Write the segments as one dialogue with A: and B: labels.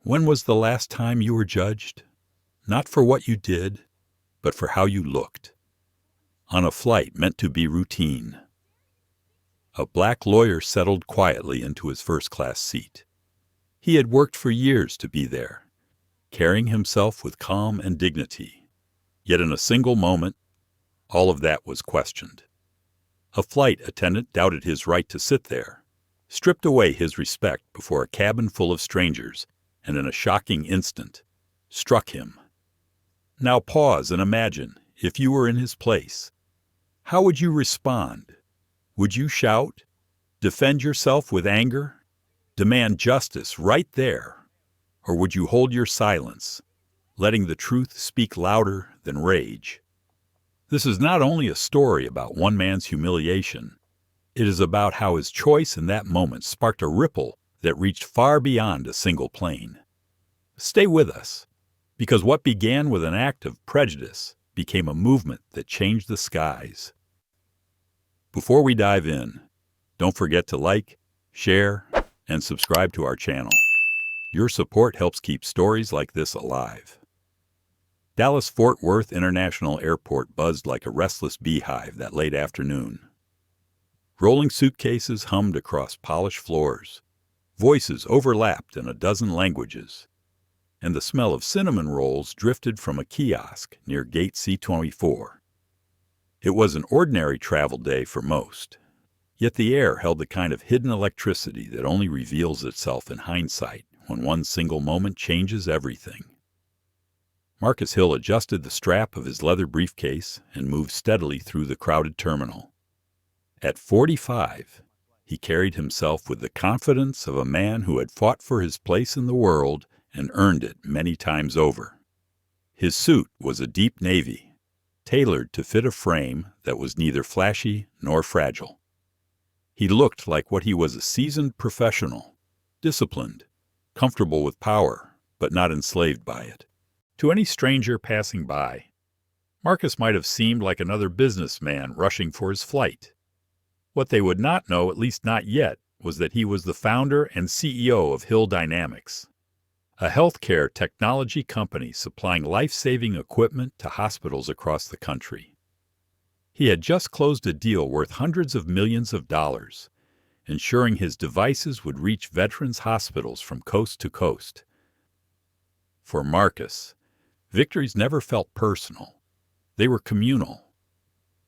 A: When was the last time you were judged? Not for what you did, but for how you looked. On a flight meant to be routine. A black lawyer settled quietly into his first-class seat. He had worked for years to be there, carrying himself with calm and dignity. Yet in a single moment, all of that was questioned. A flight attendant doubted his right to sit there, stripped away his respect before a cabin full of strangers, and in a shocking instant, struck him. Now pause and imagine if you were in his place. How would you respond? Would you shout? Defend yourself with anger? Demand justice right there? Or would you hold your silence, letting the truth speak louder than rage? This is not only a story about one man's humiliation. It is about how his choice in that moment sparked a ripple that reached far beyond a single plane. Stay with us, because what began with an act of prejudice became a movement that changed the skies. Before we dive in, don't forget to like, share, and subscribe to our channel. Your support helps keep stories like this alive. Dallas-Fort Worth International Airport buzzed like a restless beehive that late afternoon. Rolling suitcases hummed across polished floors. Voices overlapped in a dozen languages. And the smell of cinnamon rolls drifted from a kiosk near Gate C-24. It was an ordinary travel day for most, yet the air held the kind of hidden electricity that only reveals itself in hindsight when one single moment changes everything. Marcus Hill adjusted the strap of his leather briefcase and moved steadily through the crowded terminal. At 45, he carried himself with the confidence of a man who had fought for his place in the world and earned it many times over. His suit was a deep navy, tailored to fit a frame that was neither flashy nor fragile. He looked like what he was: a seasoned professional, disciplined, comfortable with power, but not enslaved by it. To any stranger passing by, Marcus might have seemed like another businessman rushing for his flight. What they would not know, at least not yet, was that he was the founder and CEO of Hill Dynamics, a healthcare technology company supplying life-saving equipment to hospitals across the country. He had just closed a deal worth hundreds of millions of dollars, ensuring his devices would reach veterans' hospitals from coast to coast. For Marcus, victories never felt personal. They were communal.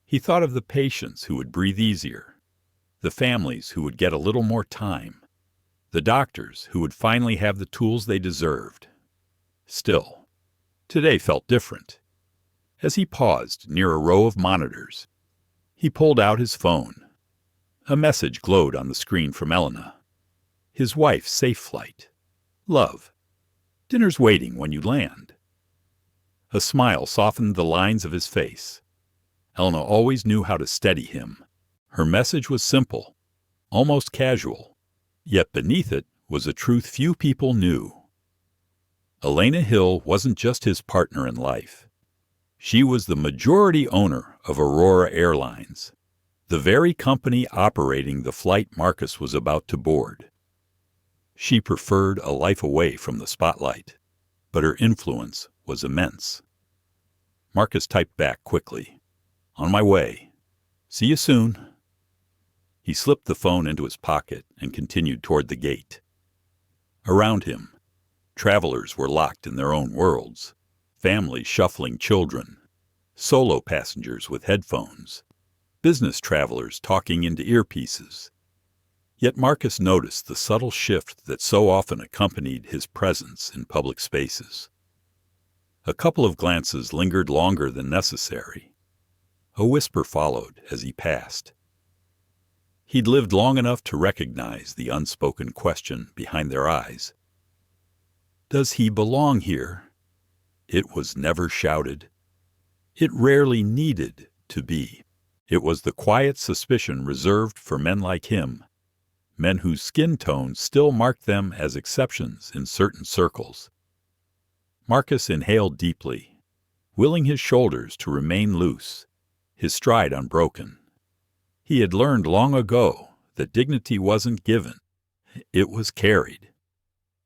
A: He thought of the patients who would breathe easier, the families who would get a little more time, the doctors who would finally have the tools they deserved. Still, today felt different. As he paused near a row of monitors, he pulled out his phone. A message glowed on the screen from Elena. His wife's safe flight. Love. Dinner's waiting when you land. A smile softened the lines of his face. Elena always knew how to steady him. Her message was simple, almost casual, yet beneath it was a truth few people knew. Elena Hill wasn't just his partner in life. She was the majority owner of Aurora Airlines, the very company operating the flight Marcus was about to board. She preferred a life away from the spotlight, but her influence was immense. Marcus typed back quickly, "On my way. See you soon." He slipped the phone into his pocket and continued toward the gate. Around him, travelers were locked in their own worlds, families shuffling children, solo passengers with headphones, business travelers talking into earpieces. Yet Marcus noticed the subtle shift that so often accompanied his presence in public spaces. A couple of glances lingered longer than necessary. A whisper followed as he passed. He'd lived long enough to recognize the unspoken question behind their eyes. Does he belong here? It was never shouted. It rarely needed to be. It was the quiet suspicion reserved for men like him, men whose skin tone still marked them as exceptions in certain circles. Marcus inhaled deeply, willing his shoulders to remain loose, his stride unbroken. He had learned long ago that dignity wasn't given, it was carried.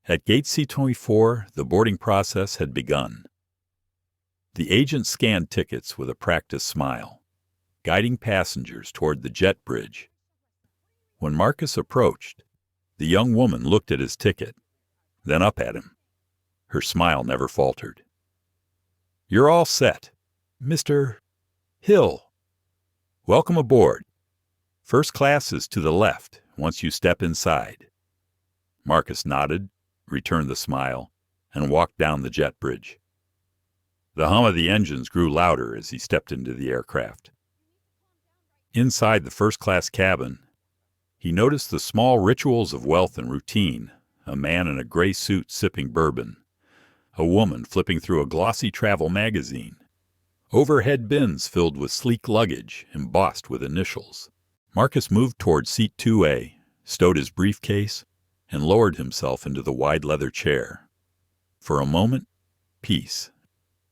A: At gate C-24, the boarding process had begun. The agent scanned tickets with a practiced smile, guiding passengers toward the jet bridge. When Marcus approached, the young woman looked at his ticket, then up at him. Her smile never faltered. "You're all set, Mr. Hill. Welcome aboard. First class is to the left once you step inside." Marcus nodded, returned the smile, and walked down the jet bridge. The hum of the engines grew louder as he stepped into the aircraft. Inside the first-class cabin, he noticed the small rituals of wealth and routine: a man in a gray suit sipping bourbon, a woman flipping through a glossy travel magazine, overhead bins filled with sleek luggage embossed with initials. Marcus moved toward seat 2A, stowed his briefcase, and lowered himself into the wide leather chair. For a moment, peace,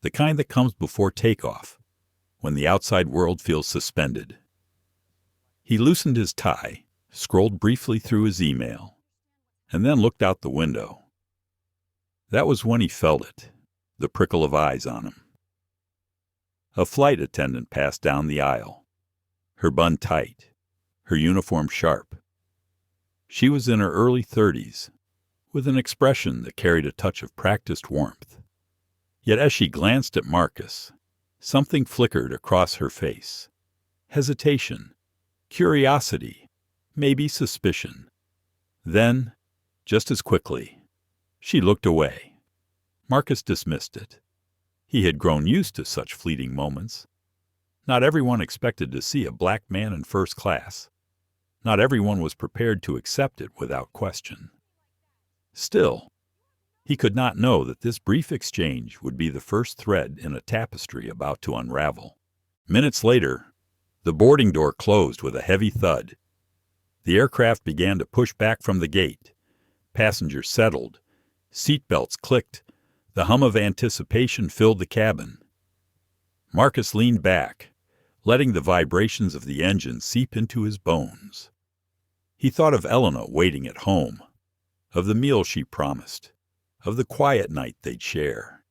A: the kind that comes before takeoff, when the outside world feels suspended. He loosened his tie, scrolled briefly through his email, and then looked out the window. That was when he felt it, the prickle of eyes on him. A flight attendant passed down the aisle, her bun tight, her uniform sharp. She was in her early 30s, with an expression that carried a touch of practiced warmth. Yet as she glanced at Marcus, something flickered across her face. Hesitation, curiosity, maybe suspicion. Then, just as quickly, she looked away. Marcus dismissed it. He had grown used to such fleeting moments. Not everyone expected to see a black man in first class. Not everyone was prepared to accept it without question. Still, he could not know that this brief exchange would be the first thread in a tapestry about to unravel. Minutes later, the boarding door closed with a heavy thud. The aircraft began to push back from the gate. Passengers settled. Seat belts clicked. The hum of anticipation filled the cabin. Marcus leaned back, letting the vibrations of the engine seep into his bones. He thought of Elena waiting at home, of the meal she promised, of the quiet night they'd share.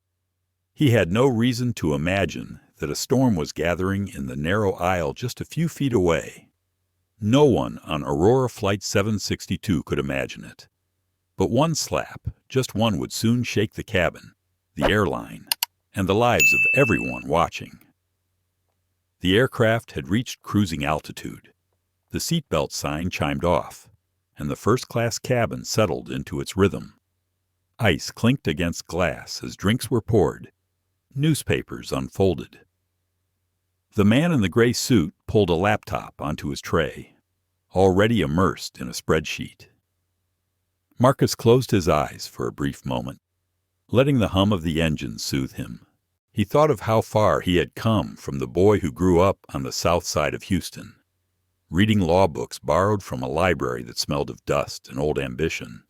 A: He had no reason to imagine that a storm was gathering in the narrow aisle just a few feet away. No one on Aurora Flight 762 could imagine it. But one slap, just one, would soon shake the cabin, the airline, and the lives of everyone watching. The aircraft had reached cruising altitude. The seatbelt sign chimed off, and the first-class cabin settled into its rhythm. Ice clinked against glass as drinks were poured. Newspapers unfolded. The man in the gray suit pulled a laptop onto his tray, already immersed in a spreadsheet. Marcus closed his eyes for a brief moment, letting the hum of the engine soothe him. He thought of how far he had come from the boy who grew up on the south side of Houston, reading law books borrowed from a library that smelled of dust and old ambition.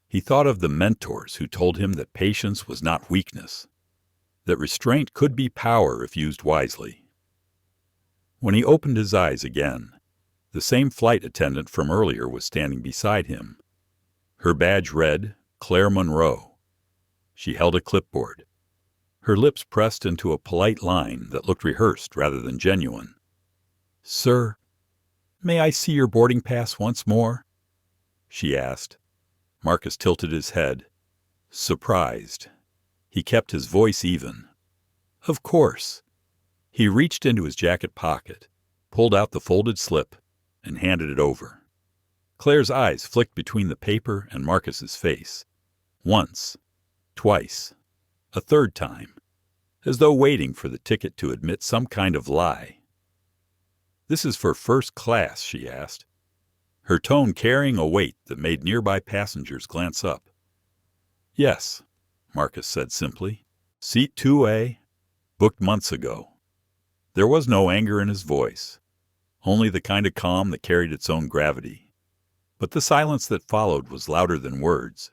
A: He thought of the mentors who told him that patience was not weakness, that restraint could be power if used wisely. When he opened his eyes again, the same flight attendant from earlier was standing beside him. Her badge read, Clare Monroe. She held a clipboard, her lips pressed into a polite line that looked rehearsed rather than genuine. "Sir, may I see your boarding pass once more?" she asked. Marcus tilted his head, surprised. He kept his voice even. "Of course." He reached into his jacket pocket, pulled out the folded slip, and handed it over. Claire's eyes flicked between the paper and Marcus's face. Once, twice, a third time, as though waiting for the ticket to admit some kind of lie. "This is for first class?" she asked, her tone carrying a weight that made nearby passengers glance up. "Yes," Marcus said simply. "Seat 2A, booked months ago." There was no anger in his voice, only the kind of calm that carried its own gravity. But the silence that followed was louder than words.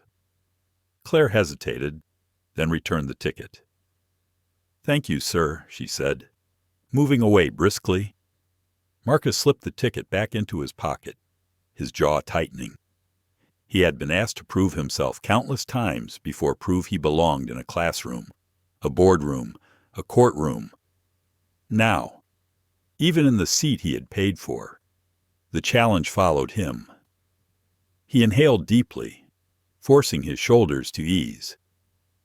A: Claire hesitated, then returned the ticket. "Thank you, sir," she said, moving away briskly. Marcus slipped the ticket back into his pocket, his jaw tightening. He had been asked to prove himself countless times before prove he belonged in a classroom, a boardroom, a courtroom. Now, even in the seat he had paid for, the challenge followed him. He inhaled deeply, forcing his shoulders to ease.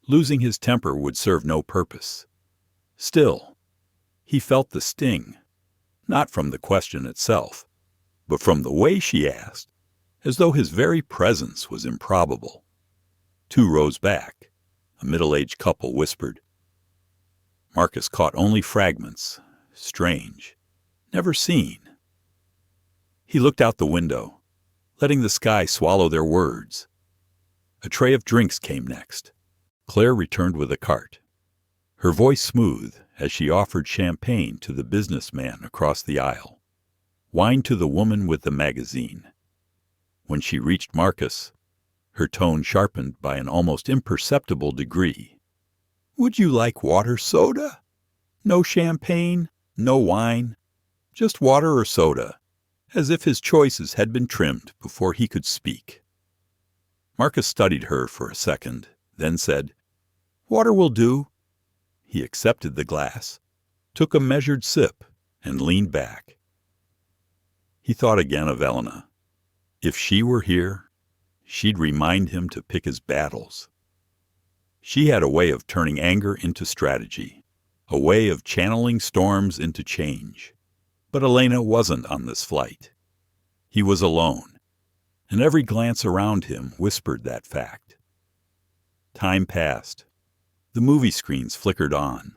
A: Losing his temper would serve no purpose. Still, he felt the sting, not from the question itself, but from the way she asked, as though his very presence was improbable. 2 rows back, a middle-aged couple whispered. Marcus caught only fragments, strange, never seen. He looked out the window, letting the sky swallow their words. A tray of drinks came next. Claire returned with a cart, her voice smooth as she offered champagne to the businessman across the aisle, wine to the woman with the magazine. When she reached Marcus, her tone sharpened by an almost imperceptible degree. "Would you like water soda? No champagne, no wine, just water or soda," as if his choices had been trimmed before he could speak. Marcus studied her for a second, then said, "Water will do." He accepted the glass, took a measured sip, and leaned back. He thought again of Elena. If she were here, she'd remind him to pick his battles. She had a way of turning anger into strategy, a way of channeling storms into change. But Elena wasn't on this flight. He was alone, and every glance around him whispered that fact. Time passed. The movie screens flickered on,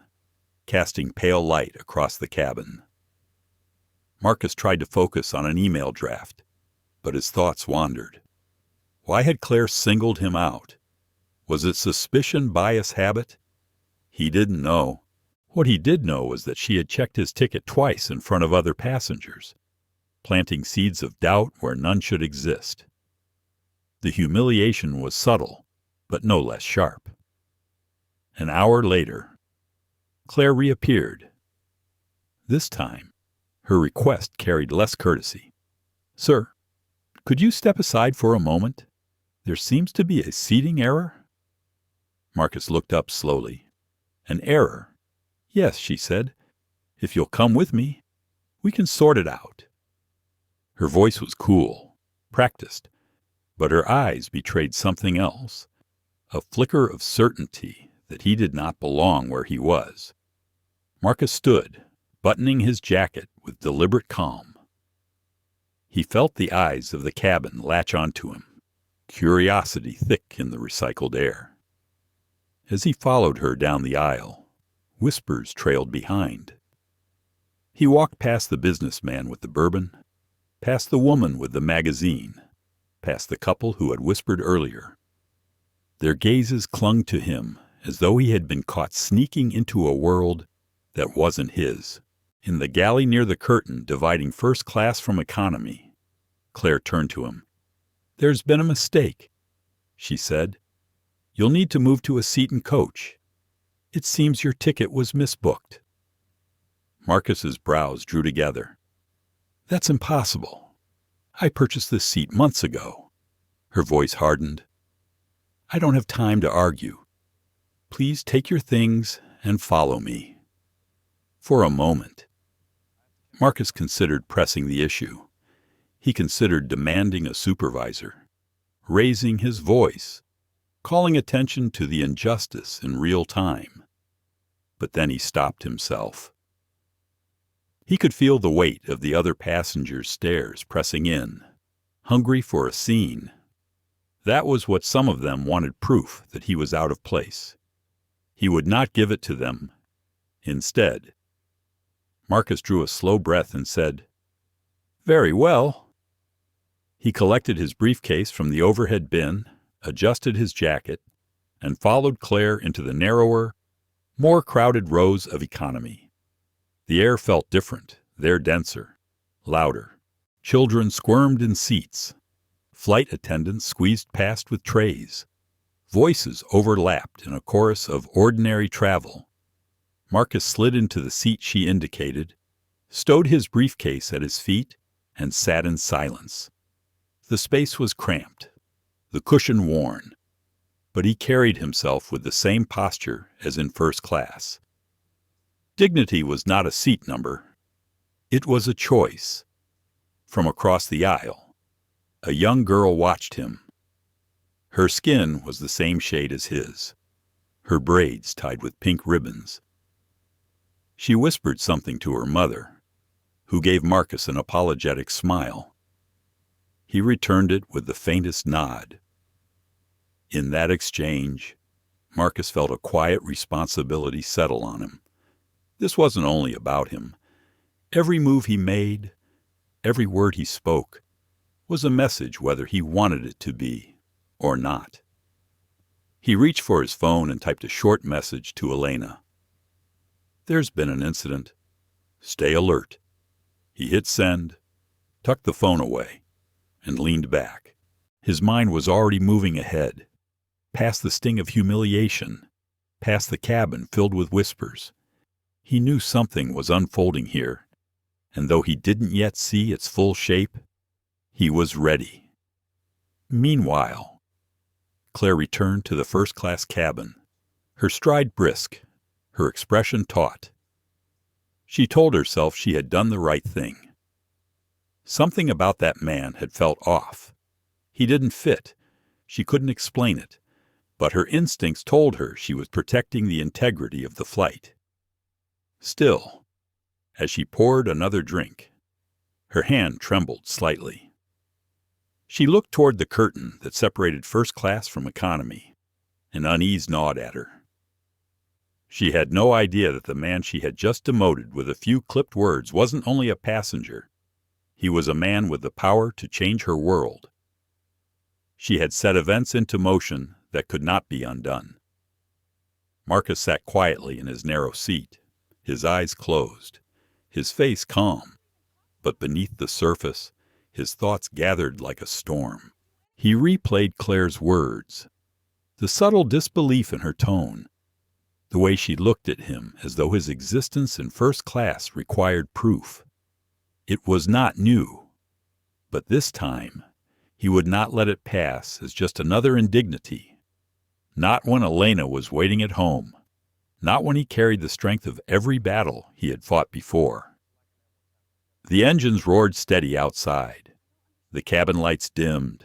A: casting pale light across the cabin. Marcus tried to focus on an email draft, but his thoughts wandered. Why had Claire singled him out? Was it suspicion, bias, habit? He didn't know. What he did know was that she had checked his ticket twice in front of other passengers, planting seeds of doubt where none should exist. The humiliation was subtle, but no less sharp. An hour later, Claire reappeared. This time, her request carried less courtesy. "Sir, could you step aside for a moment? There seems to be a seating error." Marcus looked up slowly. "An error? Yes," she said. "If you'll come with me, we can sort it out." Her voice was cool, practiced, but her eyes betrayed something else, a flicker of certainty that he did not belong where he was. Marcus stood, buttoning his jacket with deliberate calm. He felt the eyes of the cabin latch onto him, curiosity thick in the recycled air. As he followed her down the aisle, whispers trailed behind. He walked past the businessman with the bourbon, past the woman with the magazine, past the couple who had whispered earlier. Their gazes clung to him as though he had been caught sneaking into a world that wasn't his. In the galley near the curtain dividing first class from economy, Claire turned to him. "There's been a mistake," she said. "You'll need to move to a seat in coach. It seems your ticket was misbooked." Marcus's brows drew together. "That's impossible. I purchased this seat months ago." Her voice hardened. "I don't have time to argue. Please take your things and follow me." For a moment, Marcus considered pressing the issue. He considered demanding a supervisor, raising his voice, calling attention to the injustice in real time. But then he stopped himself. He could feel the weight of the other passengers' stares pressing in, hungry for a scene. That was what some of them wanted, proof that he was out of place. He would not give it to them. Instead, Marcus drew a slow breath and said, "Very well." He collected his briefcase from the overhead bin, adjusted his jacket, and followed Claire into the narrower, more crowded rows of economy. The air felt different, there denser, louder. Children squirmed in seats. Flight attendants squeezed past with trays. Voices overlapped in a chorus of ordinary travel. Marcus slid into the seat she indicated, stowed his briefcase at his feet, and sat in silence. The space was cramped. the cushion worn, but he carried himself with the same posture as in first class. Dignity was not a seat number. It was a choice. From across the aisle, a young girl watched him. Her skin was the same shade as his, her braids tied with pink ribbons. She whispered something to her mother, who gave Marcus an apologetic smile. He returned it with the faintest nod. In that exchange, Marcus felt a quiet responsibility settle on him. This wasn't only about him. Every move he made, every word he spoke, was a message whether he wanted it to be or not. He reached for his phone and typed a short message to Elena. "There's been an incident. Stay alert." He hit send, tucked the phone away, and leaned back. His mind was already moving ahead, past the sting of humiliation, past the cabin filled with whispers. He knew something was unfolding here, and though he didn't yet see its full shape, he was ready. Meanwhile, Claire returned to the first-class cabin, her stride brisk, her expression taut. She told herself she had done the right thing. Something about that man had felt off. He didn't fit. She couldn't explain it, but her instincts told her she was protecting the integrity of the flight. Still, as she poured another drink, her hand trembled slightly. She looked toward the curtain that separated first class from economy. An unease gnawed at her. She had no idea that the man she had just demoted with a few clipped words wasn't only a passenger. He was a man with the power to change her world. She had set events into motion that could not be undone. Marcus sat quietly in his narrow seat, his eyes closed, his face calm, but beneath the surface, his thoughts gathered like a storm. He replayed Claire's words, the subtle disbelief in her tone, the way she looked at him as though his existence in first class required proof. It was not new, but this time he would not let it pass as just another indignity. Not when Elena was waiting at home, not when he carried the strength of every battle he had fought before. The engines roared steady outside, the cabin lights dimmed,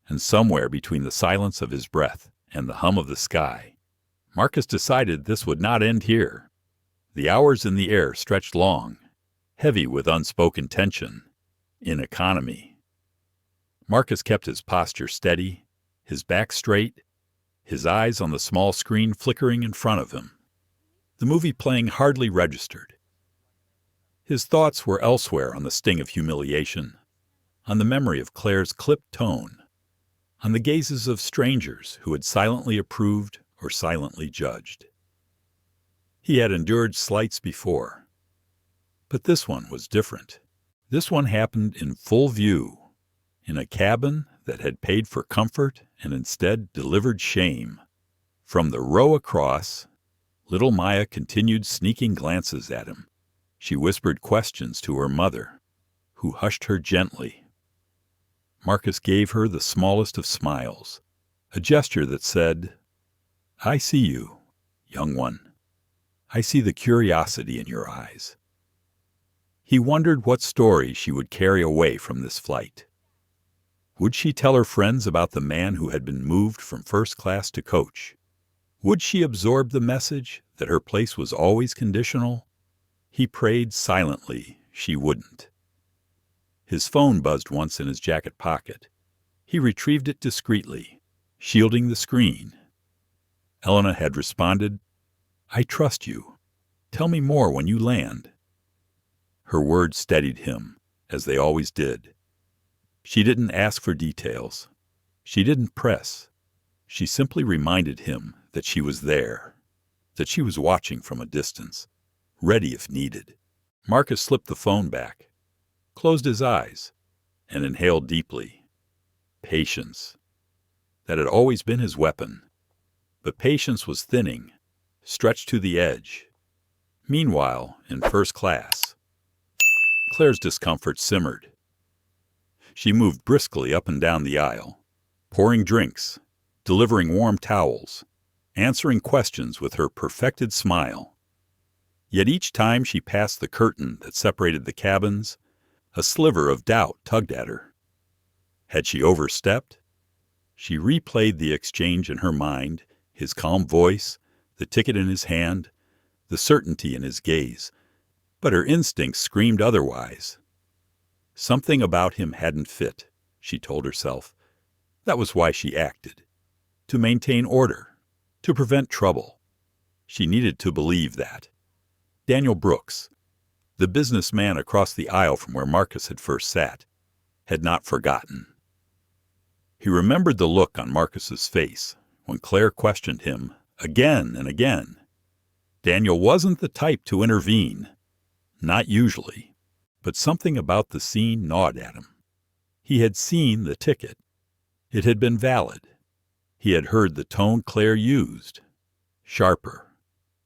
A: and somewhere between the silence of his breath and the hum of the sky, Marcus decided this would not end here. The hours in the air stretched long, heavy with unspoken tension, in economy. Marcus kept his posture steady, his back straight, his eyes on the small screen flickering in front of him. The movie playing hardly registered. His thoughts were elsewhere on the sting of humiliation, on the memory of Claire's clipped tone, on the gazes of strangers who had silently approved or silently judged. He had endured slights before, but this one was different. This one happened in full view, in a cabin that had paid for comfort and instead delivered shame. From the row across, little Maya continued sneaking glances at him. She whispered questions to her mother, who hushed her gently. Marcus gave her the smallest of smiles, a gesture that said, "I see you, young one. I see the curiosity in your eyes." He wondered what story she would carry away from this flight. Would she tell her friends about the man who had been moved from first class to coach? Would she absorb the message that her place was always conditional? He prayed silently she wouldn't. His phone buzzed once in his jacket pocket. He retrieved it discreetly, shielding the screen. Elena had responded, "I trust you. Tell me more when you land." Her words steadied him, as they always did. She didn't ask for details. She didn't press. She simply reminded him that she was there, that she was watching from a distance, ready if needed. Marcus slipped the phone back, closed his eyes, and inhaled deeply. Patience. That had always been his weapon. But patience was thinning, stretched to the edge. Meanwhile, in first class, Claire's discomfort simmered. She moved briskly up and down the aisle, pouring drinks, delivering warm towels, answering questions with her perfected smile. Yet each time she passed the curtain that separated the cabins, a sliver of doubt tugged at her. Had she overstepped? She replayed the exchange in her mind, his calm voice, the ticket in his hand, the certainty in his gaze, but her instincts screamed otherwise. Something about him hadn't fit, she told herself. That was why she acted. To maintain order, to prevent trouble. She needed to believe that. Daniel Brooks, the businessman across the aisle from where Marcus had first sat, had not forgotten. He remembered the look on Marcus's face when Clare questioned him again and again. Daniel wasn't the type to intervene, not usually, but something about the scene gnawed at him. He had seen the ticket. It had been valid. He had heard the tone Clare used, sharper,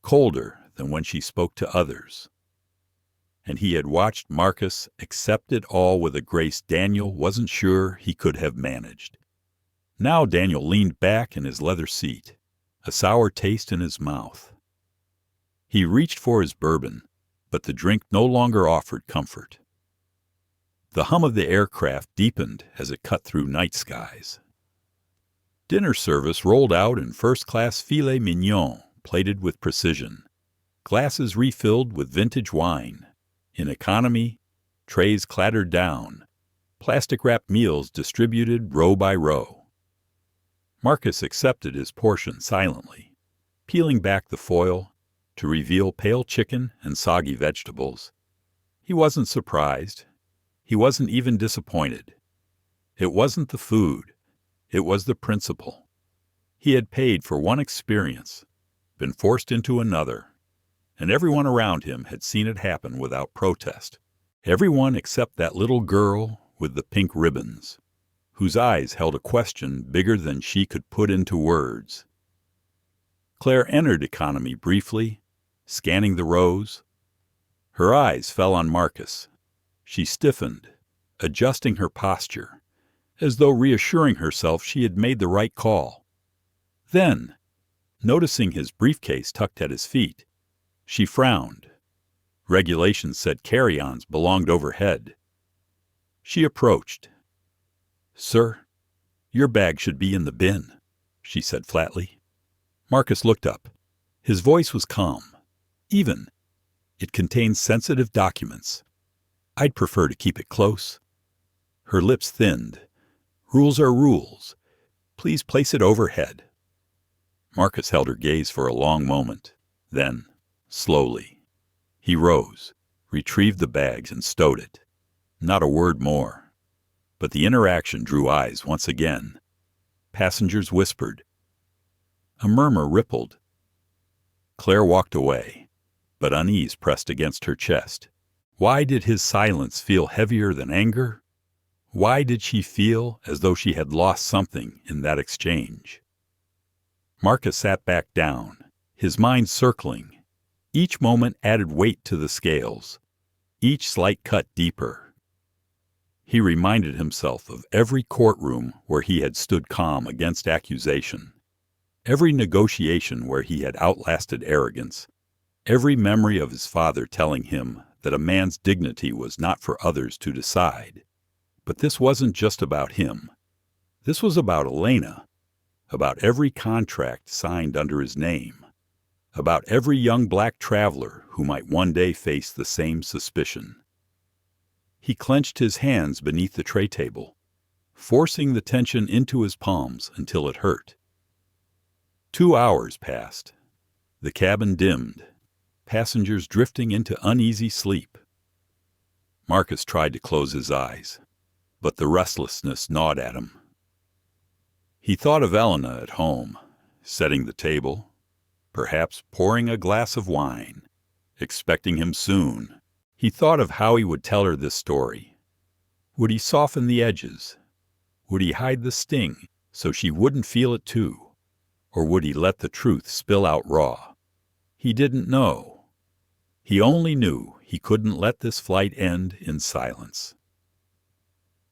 A: colder than when she spoke to others. And he had watched Marcus accept it all with a grace Daniel wasn't sure he could have managed. Now Daniel leaned back in his leather seat, a sour taste in his mouth. He reached for his bourbon, but the drink no longer offered comfort. The hum of the aircraft deepened as it cut through night skies. Dinner service rolled out in first-class filet mignon, plated with precision. Glasses refilled with vintage wine. In economy, trays clattered down. Plastic-wrapped meals distributed row by row. Marcus accepted his portion silently, peeling back the foil to reveal pale chicken and soggy vegetables. He wasn't surprised. He wasn't even disappointed. It wasn't the food. It was the principle. He had paid for one experience, been forced into another, and everyone around him had seen it happen without protest. Everyone except that little girl with the pink ribbons, whose eyes held a question bigger than she could put into words. Clare entered economy briefly, scanning the rows. Her eyes fell on Marcus. She stiffened, adjusting her posture, as though reassuring herself she had made the right call. Then, noticing his briefcase tucked at his feet, she frowned. Regulations said carry-ons belonged overhead. She approached. "Sir, your bag should be in the bin," she said flatly. Marcus looked up. His voice was calm, even. It contained sensitive documents. "I'd prefer to keep it close." Her lips thinned. "Rules are rules. Please place it overhead." Marcus held her gaze for a long moment. Then, slowly, he rose, retrieved the bags, and stowed it. Not a word more. But the interaction drew eyes once again. Passengers whispered. A murmur rippled. Clare walked away, but unease pressed against her chest. Why did his silence feel heavier than anger? Why did she feel as though she had lost something in that exchange? Marcus sat back down, his mind circling. Each moment added weight to the scales, each slight cut deeper. He reminded himself of every courtroom where he had stood calm against accusation, every negotiation where he had outlasted arrogance, every memory of his father telling him that a man's dignity was not for others to decide. But this wasn't just about him. This was about Elena, about every contract signed under his name, about every young black traveler who might one day face the same suspicion. He clenched his hands beneath the tray table, forcing the tension into his palms until it hurt. 2 hours passed. The cabin dimmed, passengers drifting into uneasy sleep. Marcus tried to close his eyes, but the restlessness gnawed at him. He thought of Elena at home, setting the table, perhaps pouring a glass of wine, expecting him soon. He thought of how he would tell her this story. Would he soften the edges? Would he hide the sting so she wouldn't feel it too? Or would he let the truth spill out raw? He didn't know. He only knew he couldn't let this flight end in silence.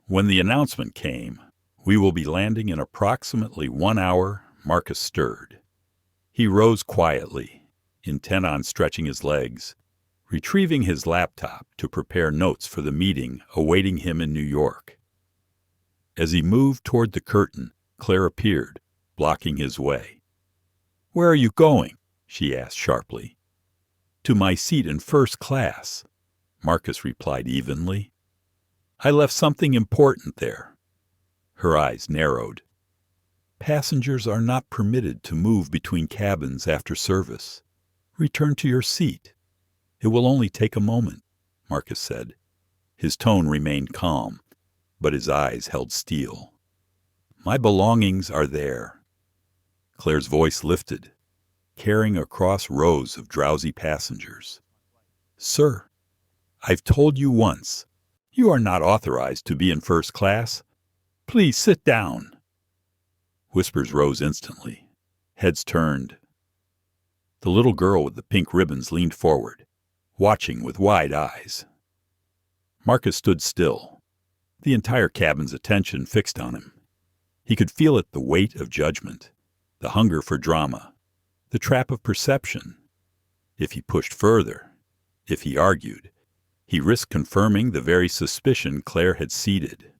A: When the announcement came, We will be landing in approximately 1 hour. Marcus stirred. He rose quietly, intent on stretching his legs, retrieving his laptop to prepare notes for the meeting awaiting him in New York. As he moved toward the curtain, Clare appeared, blocking his way. "Where are you going?" she asked sharply. "To my seat in first class," Marcus replied evenly. "I left something important there." Her eyes narrowed. "Passengers are not permitted to move between cabins after service. Return to your seat. It will only take a moment," Marcus said. His tone remained calm, but his eyes held steel. "My belongings are there." Claire's voice lifted, carrying across rows of drowsy passengers. "Sir, I've told you once, you are not authorized to be in first class. Please sit down." Whispers rose instantly. Heads turned. The little girl with the pink ribbons leaned forward, watching with wide eyes. Marcus stood still, the entire cabin's attention fixed on him. He could feel it, the weight of judgment, the hunger for drama, the trap of perception. If he pushed further, if he argued, he risked confirming the very suspicion Clare had seeded.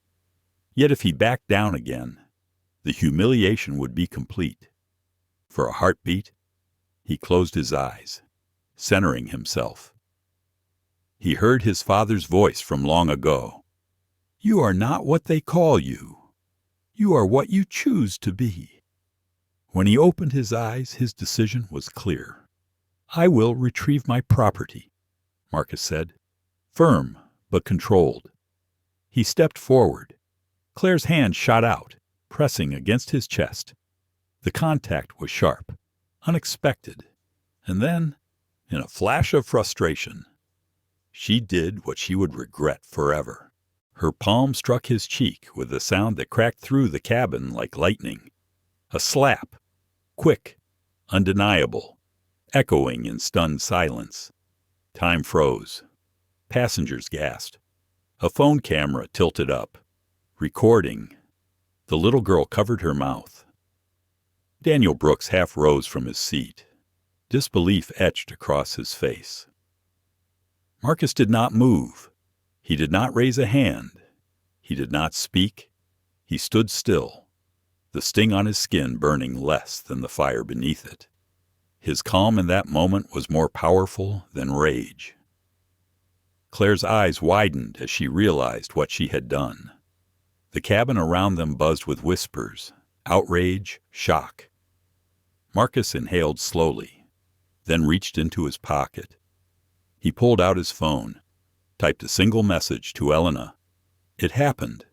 A: Yet if he backed down again, the humiliation would be complete. For a heartbeat, he closed his eyes, centering himself. He heard his father's voice from long ago. "You are not what they call you. You are what you choose to be." When he opened his eyes, his decision was clear. "I will retrieve my property," Marcus said, firm but controlled. He stepped forward. Claire's hand shot out, pressing against his chest. The contact was sharp, unexpected, and then, in a flash of frustration, she did what she would regret forever. Her palm struck his cheek with a sound that cracked through the cabin like lightning. A slap, quick, undeniable, echoing in stunned silence. Time froze. Passengers gasped. A phone camera tilted up, recording. The little girl covered her mouth. Daniel Brooks half rose from his seat, disbelief etched across his face. Marcus did not move. He did not raise a hand. He did not speak. He stood still, the sting on his skin burning less than the fire beneath it. His calm in that moment was more powerful than rage. Claire's eyes widened as she realized what she had done. The cabin around them buzzed with whispers, outrage, shock. Marcus inhaled slowly, then reached into his pocket. He pulled out his phone, typed a single message to Elena. It happened.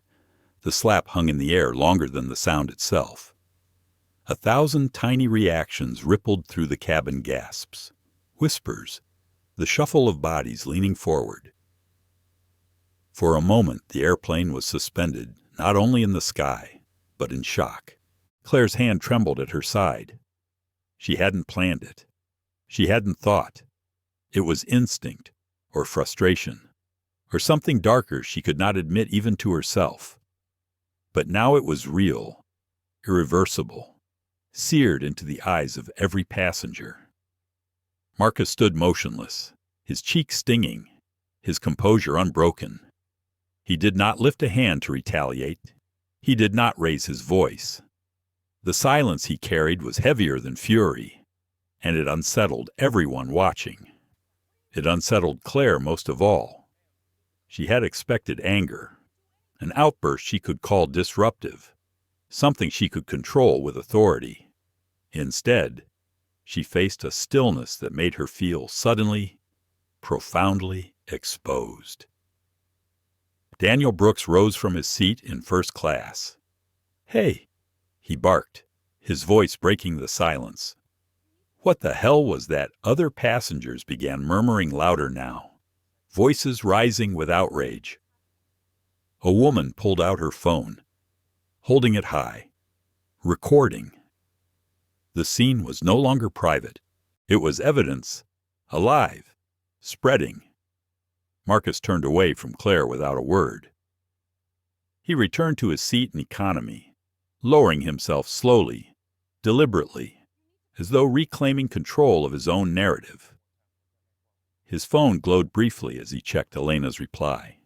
A: The slap hung in the air longer than the sound itself. 1,000 tiny reactions rippled through the cabin gasps, whispers, the shuffle of bodies leaning forward. For a moment, the airplane was suspended, not only in the sky, but in shock. Claire's hand trembled at her side. She hadn't planned it. She hadn't thought. It was instinct, or frustration, or something darker she could not admit even to herself. But now it was real, irreversible, seared into the eyes of every passenger. Marcus stood motionless, his cheeks stinging, his composure unbroken. He did not lift a hand to retaliate. He did not raise his voice. The silence he carried was heavier than fury, and it unsettled everyone watching. It unsettled Clare most of all. She had expected anger, an outburst she could call disruptive, something she could control with authority. Instead, she faced a stillness that made her feel suddenly, profoundly exposed. Daniel Brooks rose from his seat in first class. "Hey," he barked, his voice breaking the silence. What the hell was that? Other passengers began murmuring louder now, voices rising with outrage. A woman pulled out her phone, holding it high, recording. The scene was no longer private. It was evidence, alive, spreading. Marcus turned away from Clare without a word. He returned to his seat in economy, lowering himself slowly, deliberately, as though reclaiming control of his own narrative. His phone glowed briefly as he checked Elena's reply.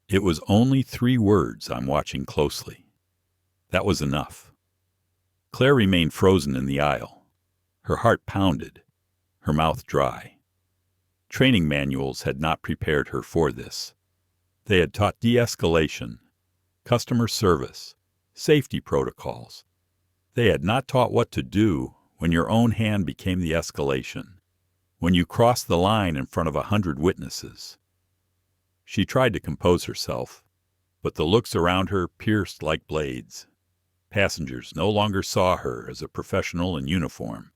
A: It was only 3 words, "I'm watching closely." That was enough. Claire remained frozen in the aisle. Her heart pounded, her mouth dry. Training manuals had not prepared her for this. They had taught de-escalation, customer service, safety protocols. They had not taught what to do when your own hand became the escalation, when you crossed the line in front of 100 witnesses. She tried to compose herself, but the looks around her pierced like blades. Passengers no longer saw her as a professional in uniform.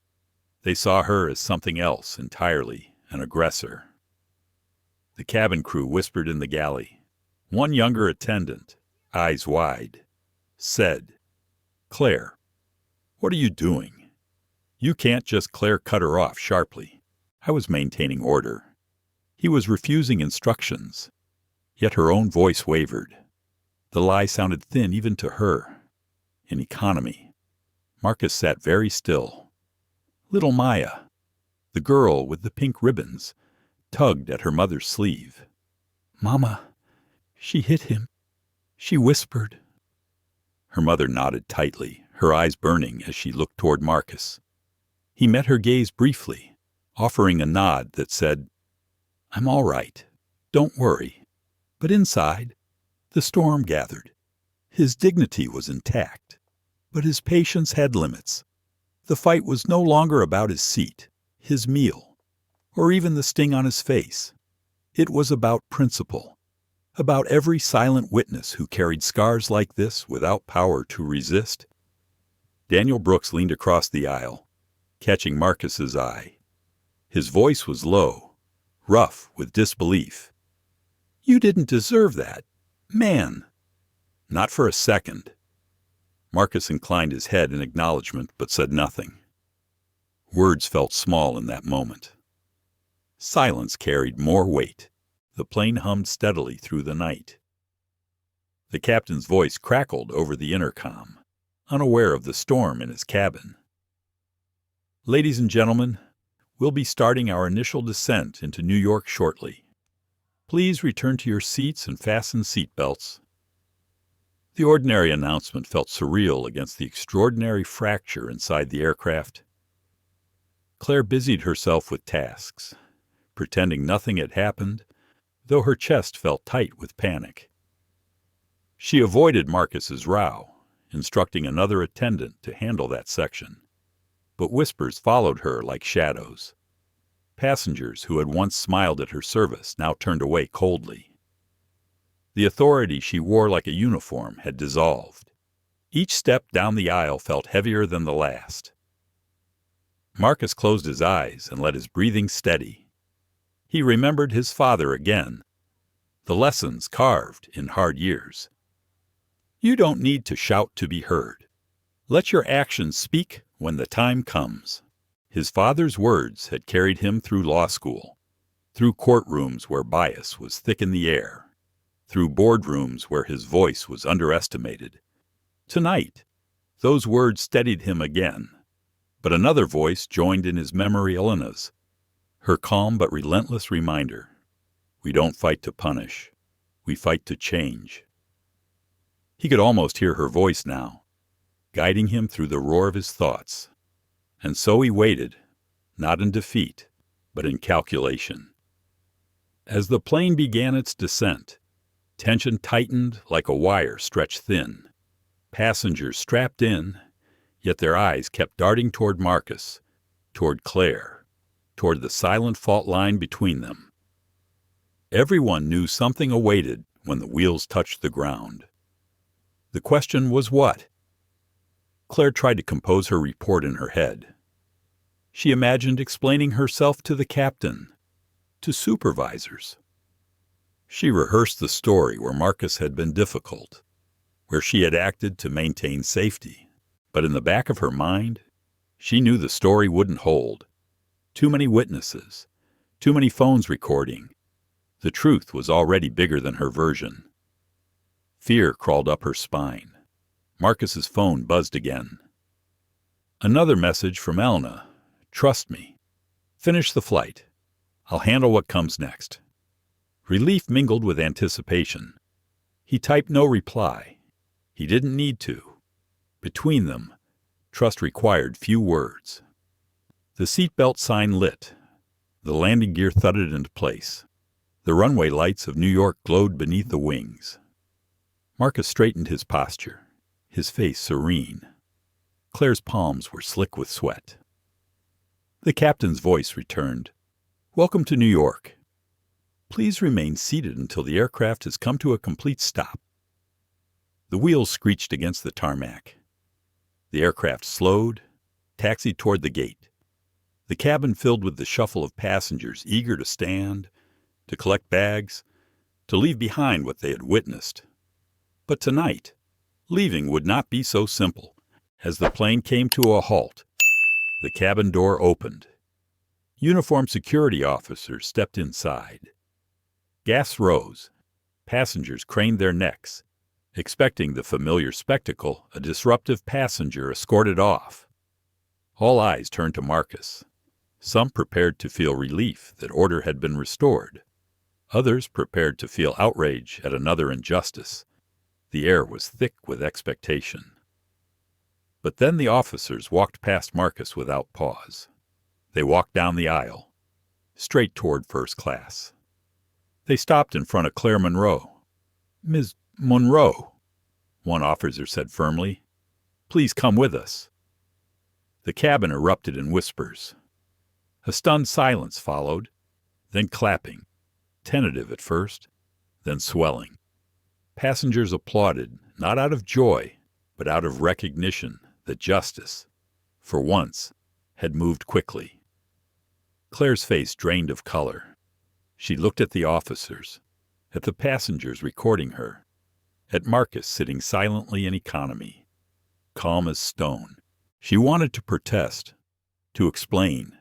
A: They saw her as something else entirely, an aggressor. The cabin crew whispered in the galley. One younger attendant, eyes wide, said, "Claire, what are you doing?" "You can't just—" Claire cut her off sharply. "I was maintaining order." He was refusing instructions, yet her own voice wavered. The lie sounded thin even to her. In economy, Marcus sat very still. Little Maya, the girl with the pink ribbons, tugged at her mother's sleeve. "Mama, she hit him," she whispered. Her mother nodded tightly, her eyes burning as she looked toward Marcus. He met her gaze briefly, offering a nod that said, "I'm all right. Don't worry." But inside, the storm gathered. His dignity was intact, but his patience had limits. The fight was no longer about his seat, his meal, or even the sting on his face. It was about principle, about every silent witness who carried scars like this without power to resist. Daniel Brooks leaned across the aisle, catching Marcus's eye. His voice was low, rough with disbelief. "You didn't deserve that. Man." "Not for a second." Marcus inclined his head in acknowledgement but said nothing. Words felt small in that moment. Silence carried more weight. The plane hummed steadily through the night. The captain's voice crackled over the intercom, unaware of the storm in his cabin. "Ladies and gentlemen, we'll be starting our initial descent into New York shortly. Please return to your seats and fasten seatbelts." The ordinary announcement felt surreal against the extraordinary fracture inside the aircraft. Claire busied herself with tasks, pretending nothing had happened, though her chest felt tight with panic. She avoided Marcus's row, instructing another attendant to handle that section, but whispers followed her like shadows. Passengers who had once smiled at her service now turned away coldly. The authority she wore like a uniform had dissolved. Each step down the aisle felt heavier than the last. Marcus closed his eyes and let his breathing steady. He remembered his father again, the lessons carved in hard years. You don't need to shout to be heard. Let your actions speak when the time comes. His father's words had carried him through law school, through courtrooms where bias was thick in the air, through boardrooms where his voice was underestimated. Tonight, those words steadied him again, but another voice joined in his memory, Elena's, her calm but relentless reminder. We don't fight to punish. We fight to change. He could almost hear her voice now, guiding him through the roar of his thoughts. And so he waited, not in defeat, but in calculation. As the plane began its descent, tension tightened like a wire stretched thin. Passengers strapped in, yet their eyes kept darting toward Marcus, toward Clare, toward the silent fault line between them. Everyone knew something awaited when the wheels touched the ground. The question was what? Claire tried to compose her report in her head. She imagined explaining herself to the captain, to supervisors. She rehearsed the story where Marcus had been difficult, where she had acted to maintain safety. But in the back of her mind, she knew the story wouldn't hold. Too many witnesses, too many phones recording. The truth was already bigger than her version. Fear crawled up her spine. Marcus's phone buzzed again. Another message from Elna. Trust me. Finish the flight. I'll handle what comes next. Relief mingled with anticipation. He typed no reply. He didn't need to. Between them, trust required few words. The seatbelt sign lit. The landing gear thudded into place. The runway lights of New York glowed beneath the wings. Marcus straightened his posture, his face serene. Claire's palms were slick with sweat. The captain's voice returned. Welcome to New York. Please remain seated until the aircraft has come to a complete stop. The wheels screeched against the tarmac. The aircraft slowed, taxied toward the gate. The cabin filled with the shuffle of passengers eager to stand, to collect bags, to leave behind what they had witnessed. But tonight, leaving would not be so simple. As the plane came to a halt, the cabin door opened. Uniformed security officers stepped inside. Gasps rose. Passengers craned their necks, expecting the familiar spectacle, a disruptive passenger escorted off. All eyes turned to Marcus. Some prepared to feel relief that order had been restored. Others prepared to feel outrage at another injustice. The air was thick with expectation. But then the officers walked past Marcus without pause. They walked down the aisle, straight toward first class. They stopped in front of Clare Monroe. Ms. Monroe, one officer said firmly, please come with us. The cabin erupted in whispers. A stunned silence followed, then clapping, tentative at first, then swelling. Passengers applauded, not out of joy, but out of recognition that justice, for once, had moved quickly. Claire's face drained of color. She looked at the officers, at the passengers recording her, at Marcus sitting silently in economy, calm as stone. She wanted to protest, to explain,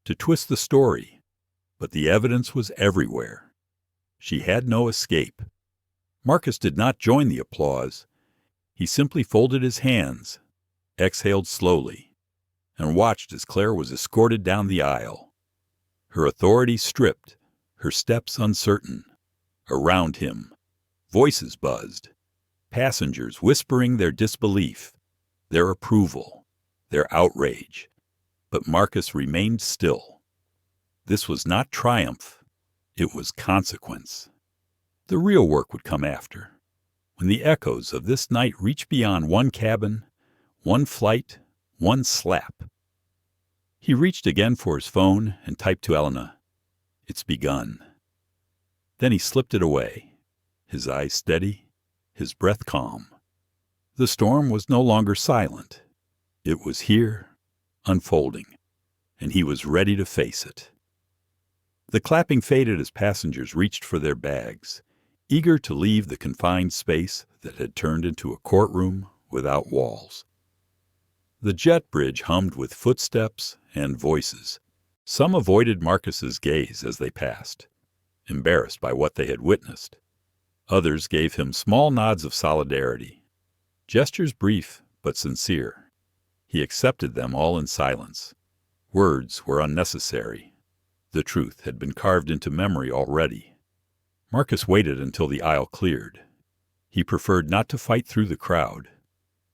A: to twist the story, but the evidence was everywhere. She had no escape. Marcus did not join the applause. He simply folded his hands, exhaled slowly, and watched as Clare was escorted down the aisle. Her authority stripped, her steps uncertain. Around him, voices buzzed, passengers whispering their disbelief, their approval, their outrage. But Marcus remained still. This was not triumph. It was consequence. The real work would come after, when the echoes of this night reached beyond one cabin, one flight, one slap. He reached again for his phone and typed to Elena, "It's begun." Then he slipped it away, his eyes steady, his breath calm. The storm was no longer silent. It was here, unfolding, and he was ready to face it. The clapping faded as passengers reached for their bags, eager to leave the confined space that had turned into a courtroom without walls. The jet bridge hummed with footsteps and voices. Some avoided Marcus's gaze as they passed, embarrassed by what they had witnessed. Others gave him small nods of solidarity, gestures brief but sincere. He accepted them all in silence. Words were unnecessary. The truth had been carved into memory already. Marcus waited until the aisle cleared. He preferred not to fight through the crowd,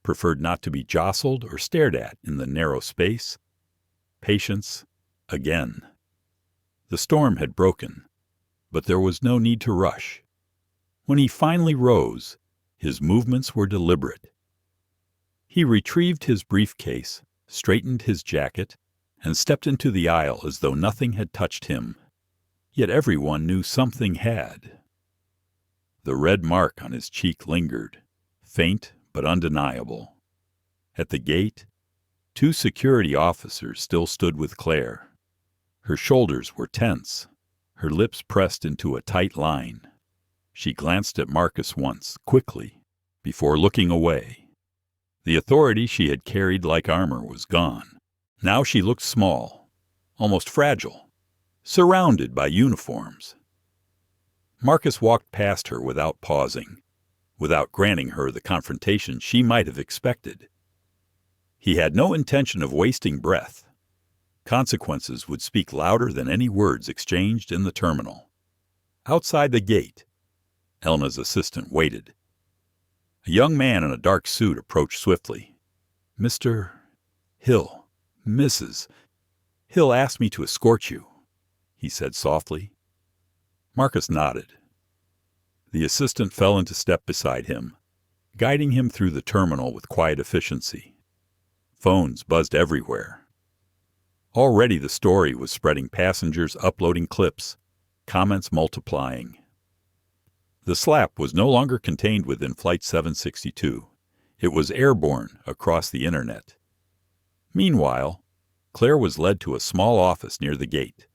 A: preferred not to be jostled or stared at in the narrow space. Patience, again. The storm had broken, but there was no need to rush. When he finally rose, his movements were deliberate. He retrieved his briefcase, straightened his jacket, and stepped into the aisle as though nothing had touched him. Yet everyone knew something had. The red mark on his cheek lingered, faint but undeniable. At the gate, 2 security officers still stood with Clare. Her shoulders were tense, her lips pressed into a tight line. She glanced at Marcus once, quickly, before looking away. The authority she had carried like armor was gone. Now she looked small, almost fragile, surrounded by uniforms. Marcus walked past her without pausing. without granting her the confrontation she might have expected. He had no intention of wasting breath. Consequences would speak louder than any words exchanged in the terminal. Outside the gate, Elena's assistant waited. A young man in a dark suit approached swiftly. "Mr. Hill, Mrs. Hill asked me to escort you," he said softly. Marcus nodded. The assistant fell into step beside him, guiding him through the terminal with quiet efficiency. Phones buzzed everywhere. Already the story was spreading, passengers uploading clips, comments multiplying. The slap was no longer contained within Flight 762. It was airborne across the internet. Meanwhile, Claire was led to a small office near the gate.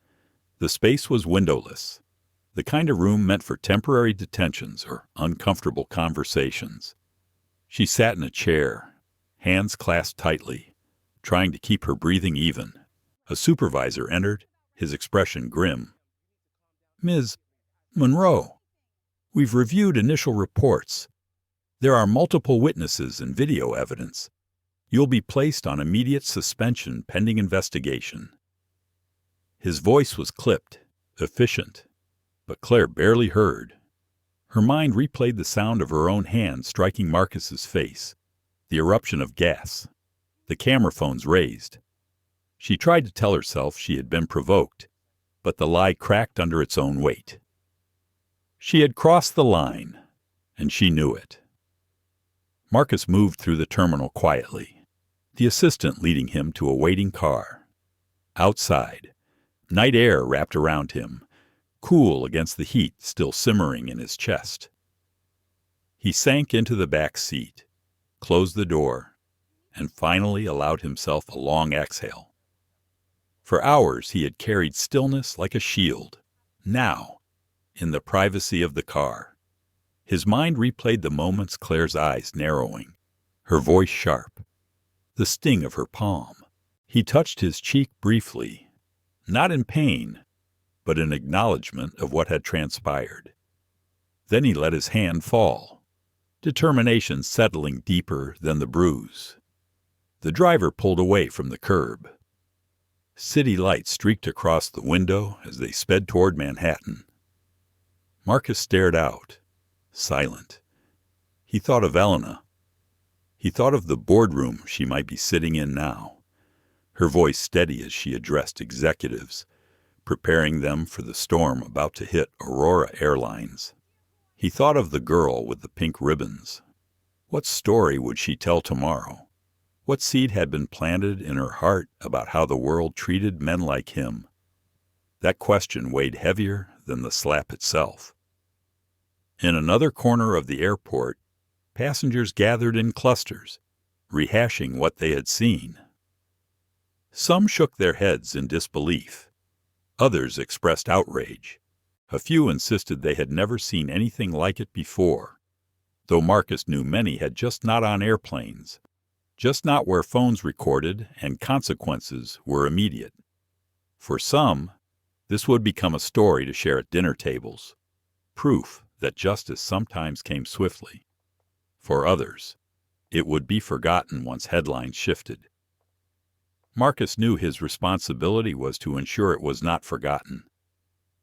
A: The space was windowless, the kind of room meant for temporary detentions or uncomfortable conversations. She sat in a chair, hands clasped tightly, trying to keep her breathing even. A supervisor entered, his expression grim. "Ms. Monroe, we've reviewed initial reports. There are multiple witnesses and video evidence. You'll be placed on immediate suspension pending investigation." His voice was clipped, efficient, but Claire barely heard. Her mind replayed the sound of her own hand striking Marcus's face, the eruption of gas, the camera phones raised. She tried to tell herself she had been provoked, but the lie cracked under its own weight. She had crossed the line, and she knew it. Marcus moved through the terminal quietly, the assistant leading him to a waiting car. Outside, night air wrapped around him, cool against the heat still simmering in his chest. He sank into the back seat, closed the door, and finally allowed himself a long exhale. For hours he had carried stillness like a shield. Now, in the privacy of the car, his mind replayed the moments, Claire's eyes narrowing, her voice sharp, the sting of her palm. He touched his cheek briefly, not in pain, but in acknowledgement of what had transpired. Then he let his hand fall, determination settling deeper than the bruise. The driver pulled away from the curb. City lights streaked across the window as they sped toward Manhattan. Marcus stared out, silent. He thought of Elena. He thought of the boardroom she might be sitting in now, her voice steady as she addressed executives, preparing them for the storm about to hit Aurora Airlines. He thought of the girl with the pink ribbons. What story would she tell tomorrow? What seed had been planted in her heart about how the world treated men like him? That question weighed heavier than the slap itself. In another corner of the airport, passengers gathered in clusters, rehashing what they had seen. Some shook their heads in disbelief. Others expressed outrage. A few insisted they had never seen anything like it before, though Marcus knew many had just not on airplanes, just not where phones recorded and consequences were immediate. For some, this would become a story to share at dinner tables, proof that justice sometimes came swiftly. For others, it would be forgotten once headlines shifted. Marcus knew his responsibility was to ensure it was not forgotten.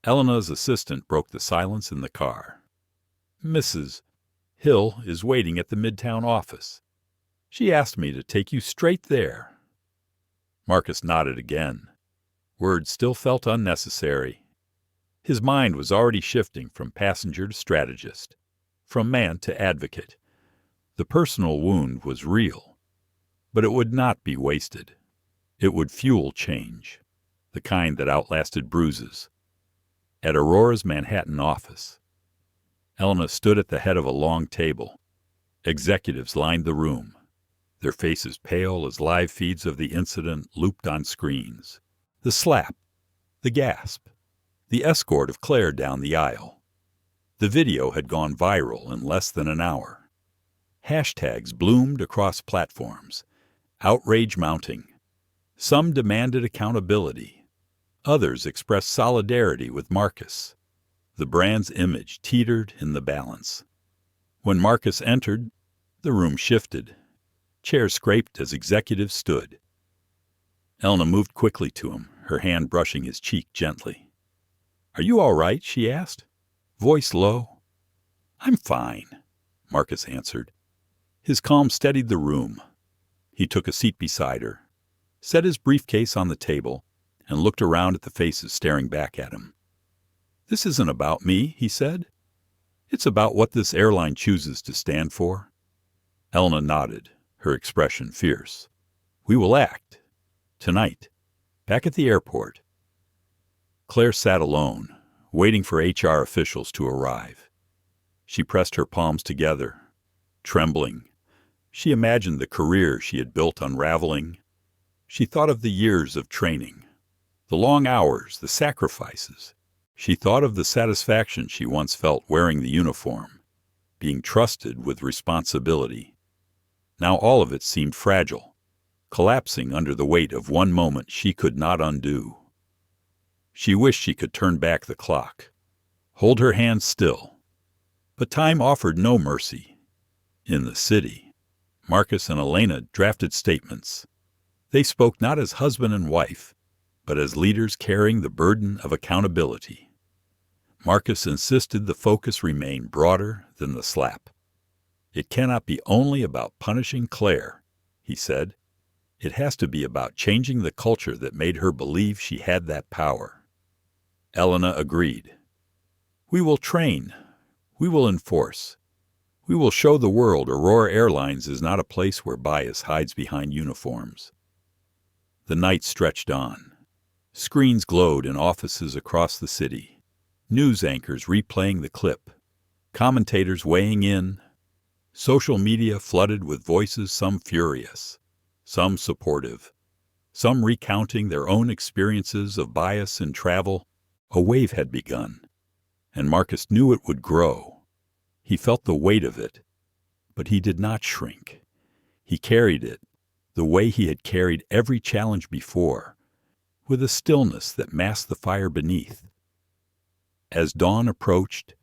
A: Elena's assistant broke the silence in the car. "Mrs. Hill is waiting at the Midtown office. She asked me to take you straight there." Marcus nodded again. Words still felt unnecessary. His mind was already shifting from passenger to strategist, from man to advocate. The personal wound was real, but it would not be wasted. It would fuel change, the kind that outlasted bruises. At Aurora's Manhattan office, Elena stood at the head of a long table. Executives lined the room, their faces pale as live feeds of the incident looped on screens. The slap, the gasp, the escort of Clare down the aisle. The video had gone viral in less than an hour. Hashtags bloomed across platforms, outrage mounting. Some demanded accountability. Others expressed solidarity with Marcus. The brand's image teetered in the balance. When Marcus entered, the room shifted. Chairs scraped as executives stood. Elena moved quickly to him, her hand brushing his cheek gently. "Are you all right?" she asked, voice low. "I'm fine," Marcus answered. His calm steadied the room. He took a seat beside her, set his briefcase on the table, and looked around at the faces staring back at him. "This isn't about me," he said. "It's about what this airline chooses to stand for." Elena nodded, her expression fierce. "We will act. Tonight. Back at the airport." Claire sat alone, waiting for HR officials to arrive. She pressed her palms together, trembling. She imagined the career she had built unraveling. She thought of the years of training, the long hours, the sacrifices. She thought of the satisfaction she once felt wearing the uniform, being trusted with responsibility. Now all of it seemed fragile, collapsing under the weight of one moment she could not undo. She wished she could turn back the clock, hold her hands still. But time offered no mercy. In the city, Marcus and Elena drafted statements. They spoke not as husband and wife, but as leaders carrying the burden of accountability. Marcus insisted the focus remain broader than the slap. "It cannot be only about punishing Clare," he said. "It has to be about changing the culture that made her believe she had that power." Elena agreed. "We will train. We will enforce. We will show the world Aurora Airlines is not a place where bias hides behind uniforms." The night stretched on. Screens glowed in offices across the city. News anchors replaying the clip. Commentators weighing in. Social media flooded with voices, some furious, some supportive, some recounting their own experiences of bias in travel. A wave had begun, and Marcus knew it would grow. He felt the weight of it, but he did not shrink. He carried it, the way he had carried every challenge before, with a stillness that masked the fire beneath. As dawn approached,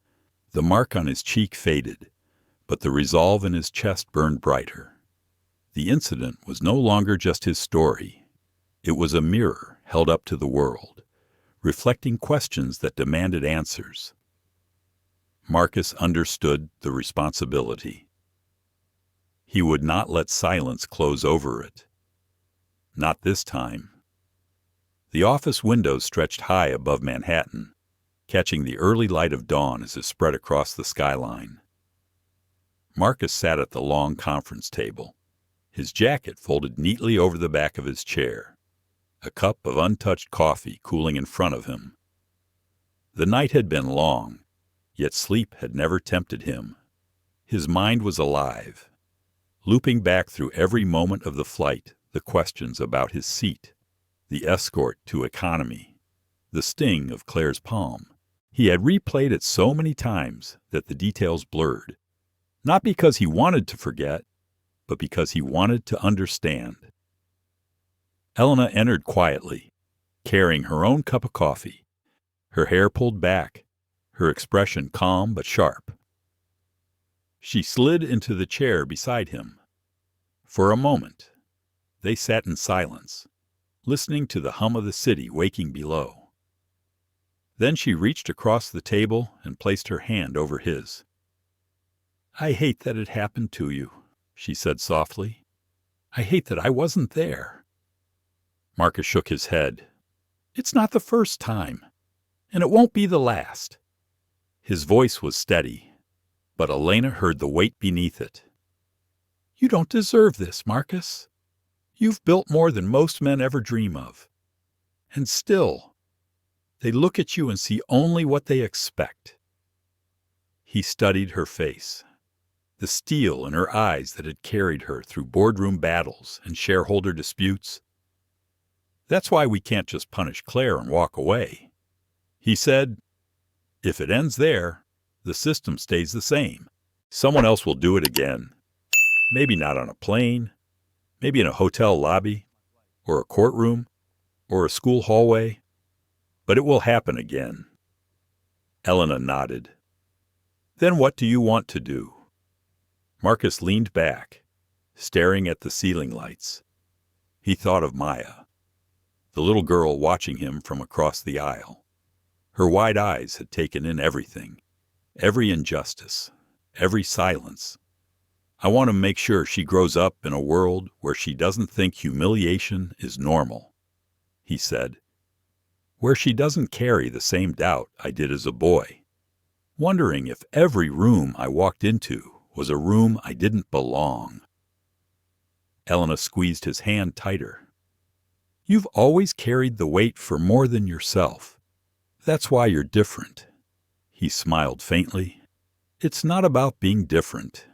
A: the mark on his cheek faded, but the resolve in his chest burned brighter. The incident was no longer just his story. It was a mirror held up to the world, reflecting questions that demanded answers. Marcus understood the responsibility. He would not let silence close over it. Not this time. The office windows stretched high above Manhattan, catching the early light of dawn as it spread across the skyline. Marcus sat at the long conference table, his jacket folded neatly over the back of his chair, a cup of untouched coffee cooling in front of him. The night had been long, yet sleep had never tempted him. His mind was alive, looping back through every moment of the flight, the questions about his seat, the escort to economy, the sting of Claire's palm. He had replayed it so many times that the details blurred, not because he wanted to forget, but because he wanted to understand. Elena entered quietly, carrying her own cup of coffee, her hair pulled back, her expression calm but sharp. She slid into the chair beside him. For a moment, they sat in silence, listening to the hum of the city waking below. Then she reached across the table and placed her hand over his. "I hate that it happened to you," she said softly. "I hate that I wasn't there." Marcus shook his head. "It's not the first time, and it won't be the last." His voice was steady, but Elena heard the weight beneath it. "You don't deserve this, Marcus. You've built more than most men ever dream of. And still, they look at you and see only what they expect." He studied her face, the steel in her eyes that had carried her through boardroom battles and shareholder disputes. "That's why we can't just punish Clare and walk away," he said. "If it ends there, the system stays the same. Someone else will do it again. Maybe not on a plane, maybe in a hotel lobby, or a courtroom, or a school hallway, but it will happen again." Elena nodded. "Then what do you want to do?" Marcus leaned back, staring at the ceiling lights. He thought of Maya, the little girl watching him from across the aisle. Her wide eyes had taken in everything, every injustice, every silence. I want to make sure she grows up in a world where she doesn't think humiliation is normal, he said, where she doesn't carry the same doubt I did as a boy, wondering if every room I walked into was a room I didn't belong. Elena squeezed his hand tighter. You've always carried the weight for more than yourself. That's why you're different. He smiled faintly. It's not about being different.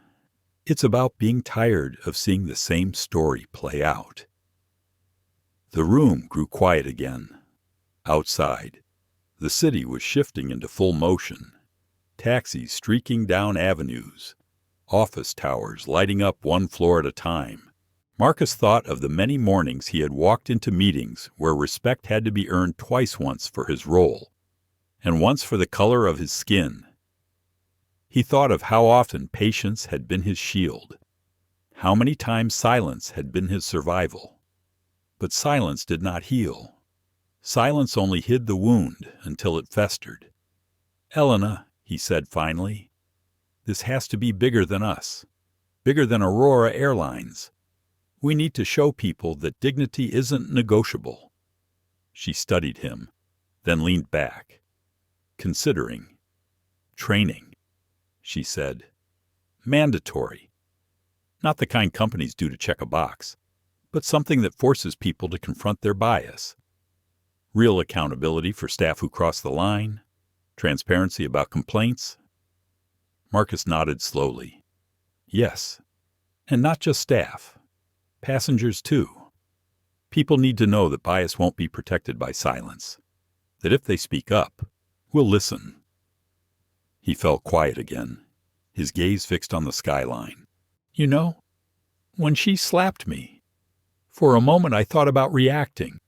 A: It's about being tired of seeing the same story play out. The room grew quiet again. Outside, the city was shifting into full motion. Taxis streaking down avenues, office towers lighting up one floor at a time. Marcus thought of the many mornings he had walked into meetings where respect had to be earned twice, once for his role, and once for the color of his skin. He thought of how often patience had been his shield, how many times silence had been his survival. But silence did not heal. Silence only hid the wound until it festered. Elena, he said finally, this has to be bigger than us, bigger than Aurora Airlines. We need to show people that dignity isn't negotiable. She studied him, then leaned back, considering. Training, she said. Mandatory. Not the kind companies do to check a box, but something that forces people to confront their bias. Real accountability for staff who cross the line, transparency about complaints. Marcus nodded slowly. Yes, and not just staff. Passengers, too. People need to know that bias won't be protected by silence, that if they speak up, we'll listen. He fell quiet again, his gaze fixed on the skyline. You know, when she slapped me, for a moment I thought about reacting.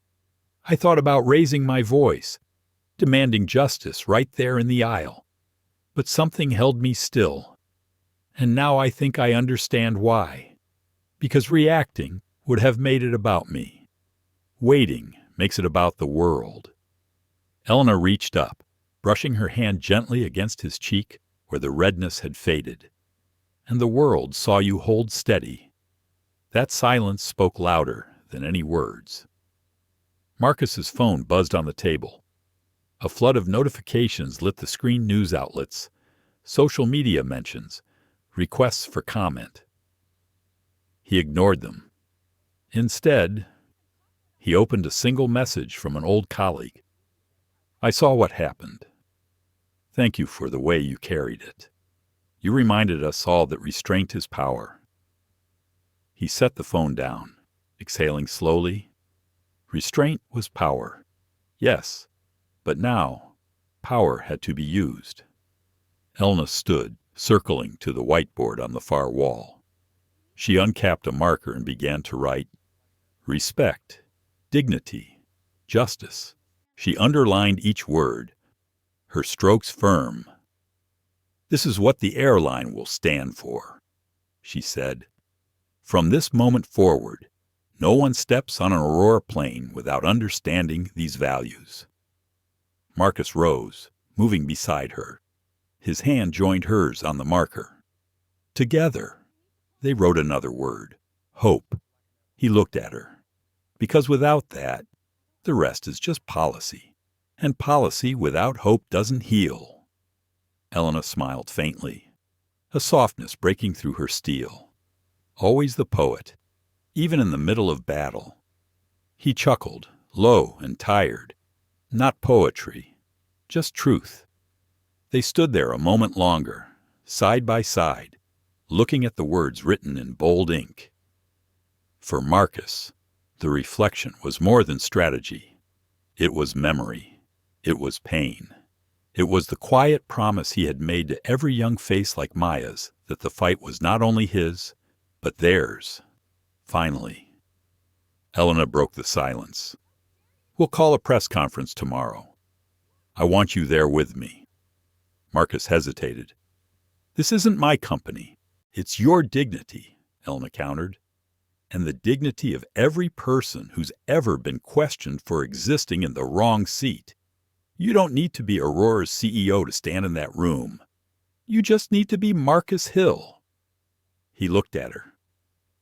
A: I thought about raising my voice, demanding justice right there in the aisle. But something held me still, and now I think I understand why. Because reacting would have made it about me. Waiting makes it about the world. Elena reached up, brushing her hand gently against his cheek where the redness had faded. And the world saw you hold steady. That silence spoke louder than any words. Marcus's phone buzzed on the table. A flood of notifications lit the screen news outlets, social media mentions, requests for comment. He ignored them. Instead, he opened a single message from an old colleague. I saw what happened. Thank you for the way you carried it. You reminded us all that restraint is power. He set the phone down, exhaling slowly. Restraint was power. Yes, but now, power had to be used. Elna stood, circling to the whiteboard on the far wall. She uncapped a marker and began to write, respect, dignity, justice. She underlined each word, her strokes firm. This is what the airline will stand for, she said. From this moment forward, no one steps on an Aurora plane without understanding these values. Marcus rose, moving beside her. His hand joined hers on the marker. Together, they wrote another word, hope. He looked at her. Because without that, the rest is just policy. And policy without hope doesn't heal. Elena smiled faintly, a softness breaking through her steel. Always the poet, even in the middle of battle. He chuckled, low and tired. Not poetry, just truth. They stood there a moment longer, side by side, looking at the words written in bold ink. For Marcus, the reflection was more than strategy. It was memory. It was pain. It was the quiet promise he had made to every young face like Maya's that the fight was not only his, but theirs. Finally, Elena broke the silence. We'll call a press conference tomorrow. I want you there with me. Marcus hesitated. This isn't my company. It's your dignity, Elena countered, and the dignity of every person who's ever been questioned for existing in the wrong seat. You don't need to be Aurora's CEO to stand in that room. You just need to be Marcus Hill. He looked at her,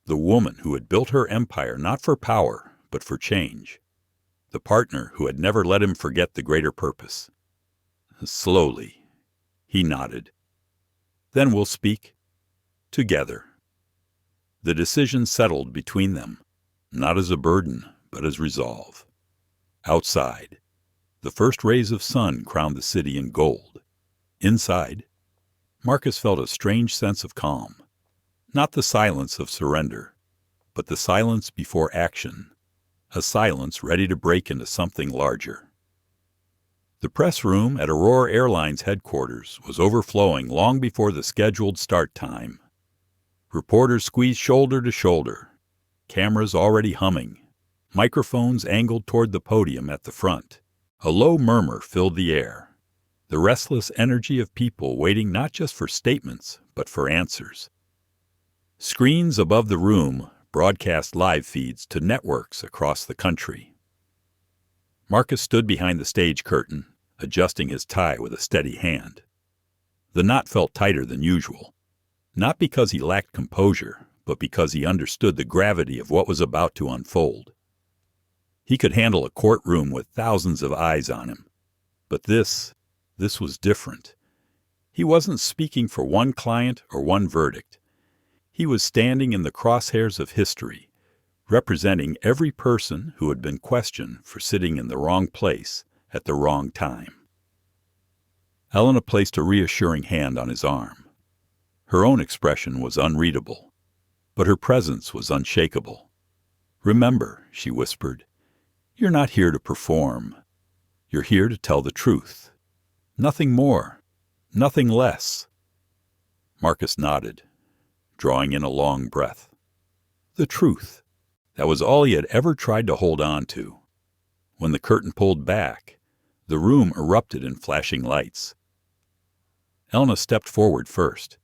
A: the woman who had built her empire not for power, but for change, the partner who had never let him forget the greater purpose. Slowly, he nodded. Then we'll speak together. The decision settled between them, not as a burden, but as resolve. Outside, the first rays of sun crowned the city in gold. Inside, Marcus felt a strange sense of calm. Not the silence of surrender, but the silence before action, a silence ready to break into something larger. The press room at Aurora Airlines headquarters was overflowing long before the scheduled start time. Reporters squeezed shoulder to shoulder, cameras already humming, microphones angled toward the podium at the front. A low murmur filled the air, the restless energy of people waiting not just for statements, but for answers. Screens above the room broadcast live feeds to networks across the country. Marcus stood behind the stage curtain, adjusting his tie with a steady hand. The knot felt tighter than usual, not because he lacked composure, but because he understood the gravity of what was about to unfold. He could handle a courtroom with thousands of eyes on him, but this was different. He wasn't speaking for one client or one verdict. He was standing in the crosshairs of history, representing every person who had been questioned for sitting in the wrong place at the wrong time. Elena placed a reassuring hand on his arm. Her own expression was unreadable, but her presence was unshakable. "Remember," she whispered, "you're not here to perform. You're here to tell the truth. Nothing more, nothing less." Marcus nodded, drawing in a long breath. The truth. That was all he had ever tried to hold on to. When the curtain pulled back, the room erupted in flashing lights. Elena stepped forward first,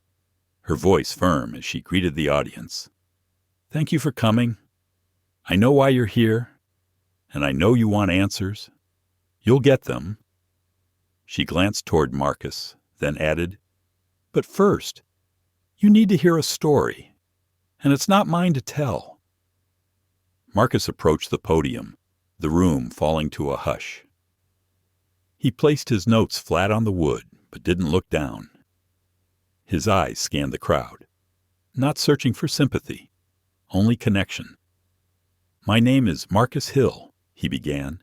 A: her voice firm as she greeted the audience. "Thank you for coming. I know why you're here, and I know you want answers. You'll get them." She glanced toward Marcus, then added, "But first, you need to hear a story, and it's not mine to tell." Marcus approached the podium, the room falling to a hush. He placed his notes flat on the wood, but didn't look down. His eyes scanned the crowd, not searching for sympathy, only connection. "My name is Marcus Hill," he began,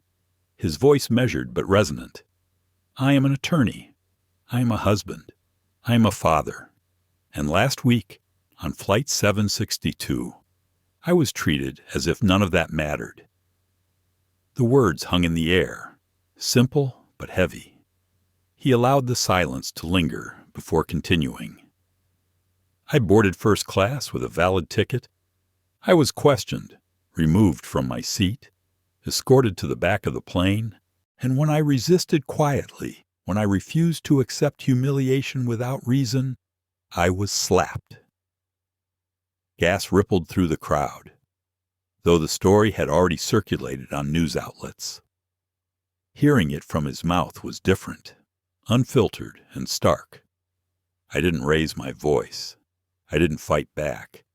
A: his voice measured but resonant. "I am an attorney. I am a husband. I am a father. And last week, on Flight 762, I was treated as if none of that mattered." The words hung in the air, simple but heavy. He allowed the silence to linger before continuing. "I boarded first class with a valid ticket. I was questioned, removed from my seat, escorted to the back of the plane, and when I resisted quietly, when I refused to accept humiliation without reason, I was slapped." Gas rippled through the crowd, though the story had already circulated on news outlets. Hearing it from his mouth was different, unfiltered and stark. I didn't raise my voice. I didn't fight back,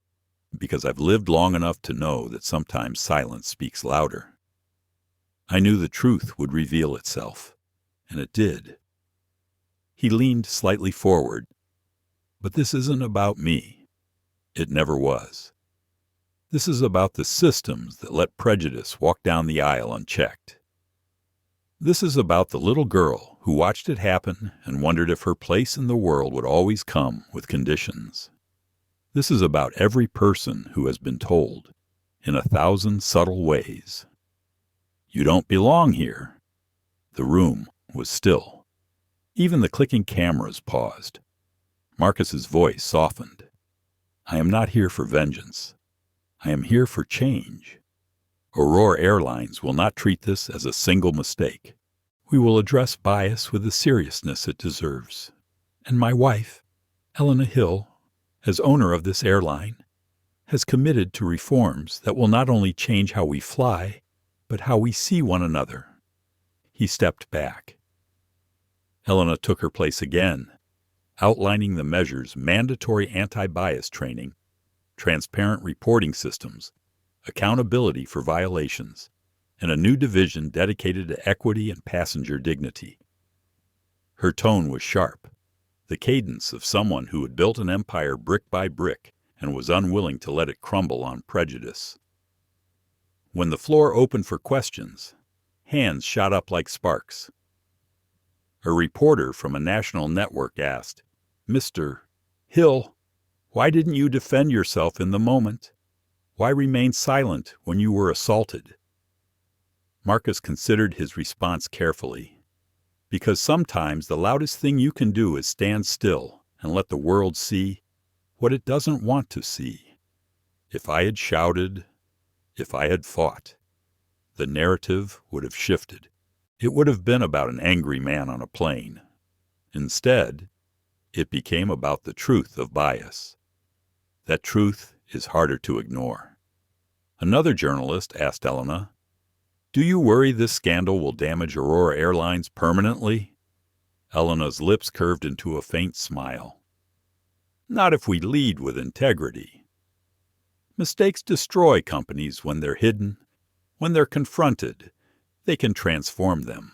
A: because I've lived long enough to know that sometimes silence speaks louder. I knew the truth would reveal itself, and it did. He leaned slightly forward. "But this isn't about me. It never was. This is about the systems that let prejudice walk down the aisle unchecked. This is about the little girl who watched it happen and wondered if her place in the world would always come with conditions. This is about every person who has been told, in 1,000 subtle ways, 'You don't belong here.'" The room was still. Even the clicking cameras paused. Marcus's voice softened. "I am not here for vengeance. I am here for change. Aurora Airlines will not treat this as a single mistake. We will address bias with the seriousness it deserves. And my wife, Elena Hill, as owner of this airline, has committed to reforms that will not only change how we fly, but how we see one another. He stepped back. Helena took her place again, outlining the measures: mandatory anti-bias training, transparent reporting systems, accountability for violations, and a new division dedicated to equity and passenger dignity. Her tone was sharp, the cadence of someone who had built an empire brick by brick and was unwilling to let it crumble on prejudice. When the floor opened for questions, hands shot up like sparks. A reporter from a national network asked, "Mr. Hill, why didn't you defend yourself in the moment? Why remain silent when you were assaulted?" Marcus considered his response carefully. Because sometimes the loudest thing you can do is stand still and let the world see what it doesn't want to see. If I had shouted, if I had fought, the narrative would have shifted. It would have been about an angry man on a plane. Instead, it became about the truth of bias. That truth is harder to ignore. Another journalist asked Helena, "Do you worry this scandal will damage Aurora Airlines permanently?" Helena's lips curved into a faint smile. "Not if we lead with integrity. Mistakes destroy companies when they're hidden. When they're confronted, they can transform them."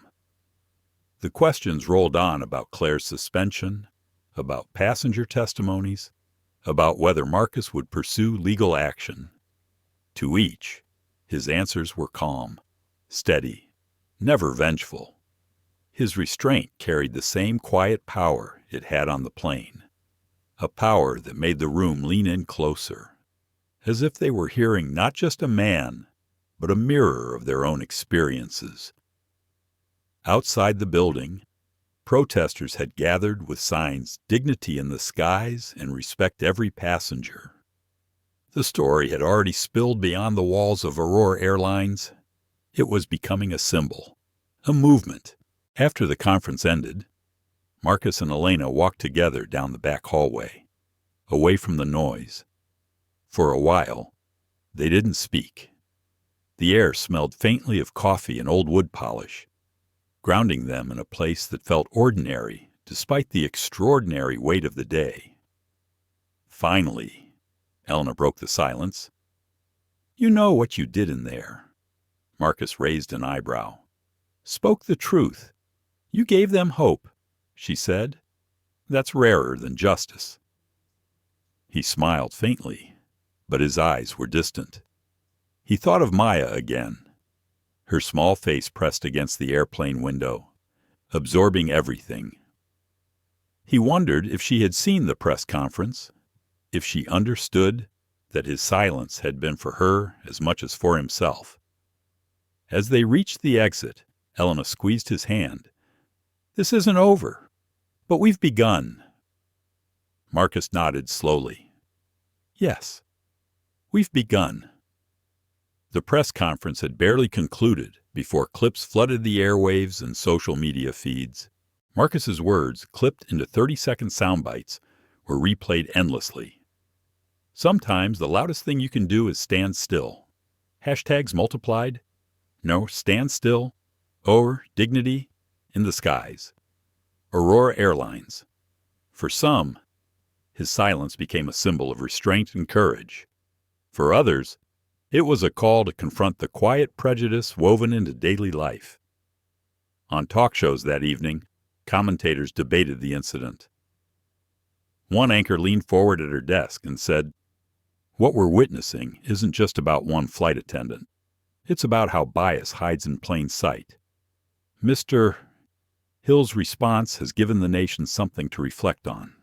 A: The questions rolled on about Clare's suspension, about passenger testimonies, about whether Marcus would pursue legal action. To each, his answers were calm, steady, never vengeful. His restraint carried the same quiet power it had on the plane, a power that made the room lean in closer, as if they were hearing not just a man, but a mirror of their own experiences. Outside the building, protesters had gathered with signs, "Dignity in the skies and respect every passenger." The story had already spilled beyond the walls of Aurora Airlines. It was becoming a symbol, a movement. After the conference ended, Marcus and Helena walked together down the back hallway, away from the noise. For a while, they didn't speak. The air smelled faintly of coffee and old wood polish, grounding them in a place that felt ordinary despite the extraordinary weight of the day. Finally, Helena broke the silence. "You know what you did in there." Marcus raised an eyebrow. "Spoke the truth. You gave them hope," she said. "That's rarer than justice." He smiled faintly, but his eyes were distant. He thought of Maya again, her small face pressed against the airplane window, absorbing everything. He wondered if she had seen the press conference, if she understood that his silence had been for her as much as for himself. As they reached the exit, Helena squeezed his hand. "This isn't over, but we've begun." Marcus nodded slowly. "Yes, we've begun." The press conference had barely concluded before clips flooded the airwaves and social media feeds. Marcus's words, clipped into 30-second sound bites, were replayed endlessly. Sometimes the loudest thing you can do is stand still. Hashtags multiplied. No, stand still. Or dignity in the skies. Aurora Airlines. For some, his silence became a symbol of restraint and courage. For others, it was a call to confront the quiet prejudice woven into daily life. On talk shows that evening, commentators debated the incident. One anchor leaned forward at her desk and said, "What we're witnessing isn't just about one flight attendant. It's about how bias hides in plain sight. Mr. Hill's response has given the nation something to reflect on."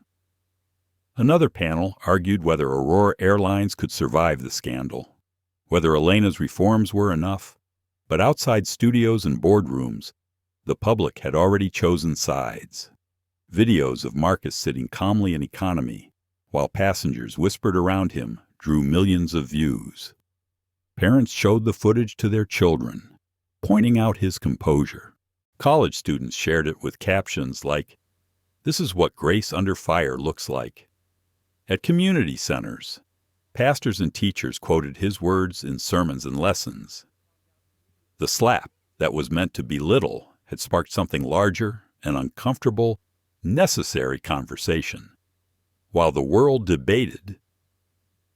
A: Another panel argued whether Aurora Airlines could survive the scandal, whether Elena's reforms were enough. But outside studios and boardrooms, the public had already chosen sides. Videos of Marcus sitting calmly in economy, while passengers whispered around him, drew millions of views. Parents showed the footage to their children, pointing out his composure. College students shared it with captions like, "This is what grace under fire looks like." At community centers, pastors and teachers quoted his words in sermons and lessons. The slap that was meant to belittle had sparked something larger, an uncomfortable, necessary conversation. While the world debated,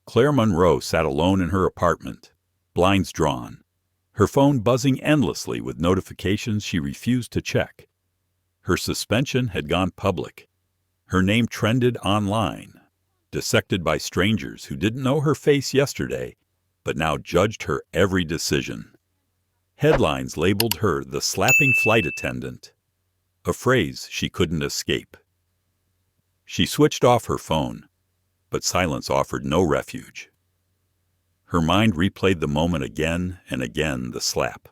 A: Clare Monroe sat alone in her apartment, blinds drawn, her phone buzzing endlessly with notifications she refused to check. Her suspension had gone public. Her name trended online, dissected by strangers who didn't know her face yesterday, but now judged her every decision. Headlines labeled her the slapping flight attendant, a phrase she couldn't escape. She switched off her phone, but silence offered no refuge. Her mind replayed the moment again and again, the slap,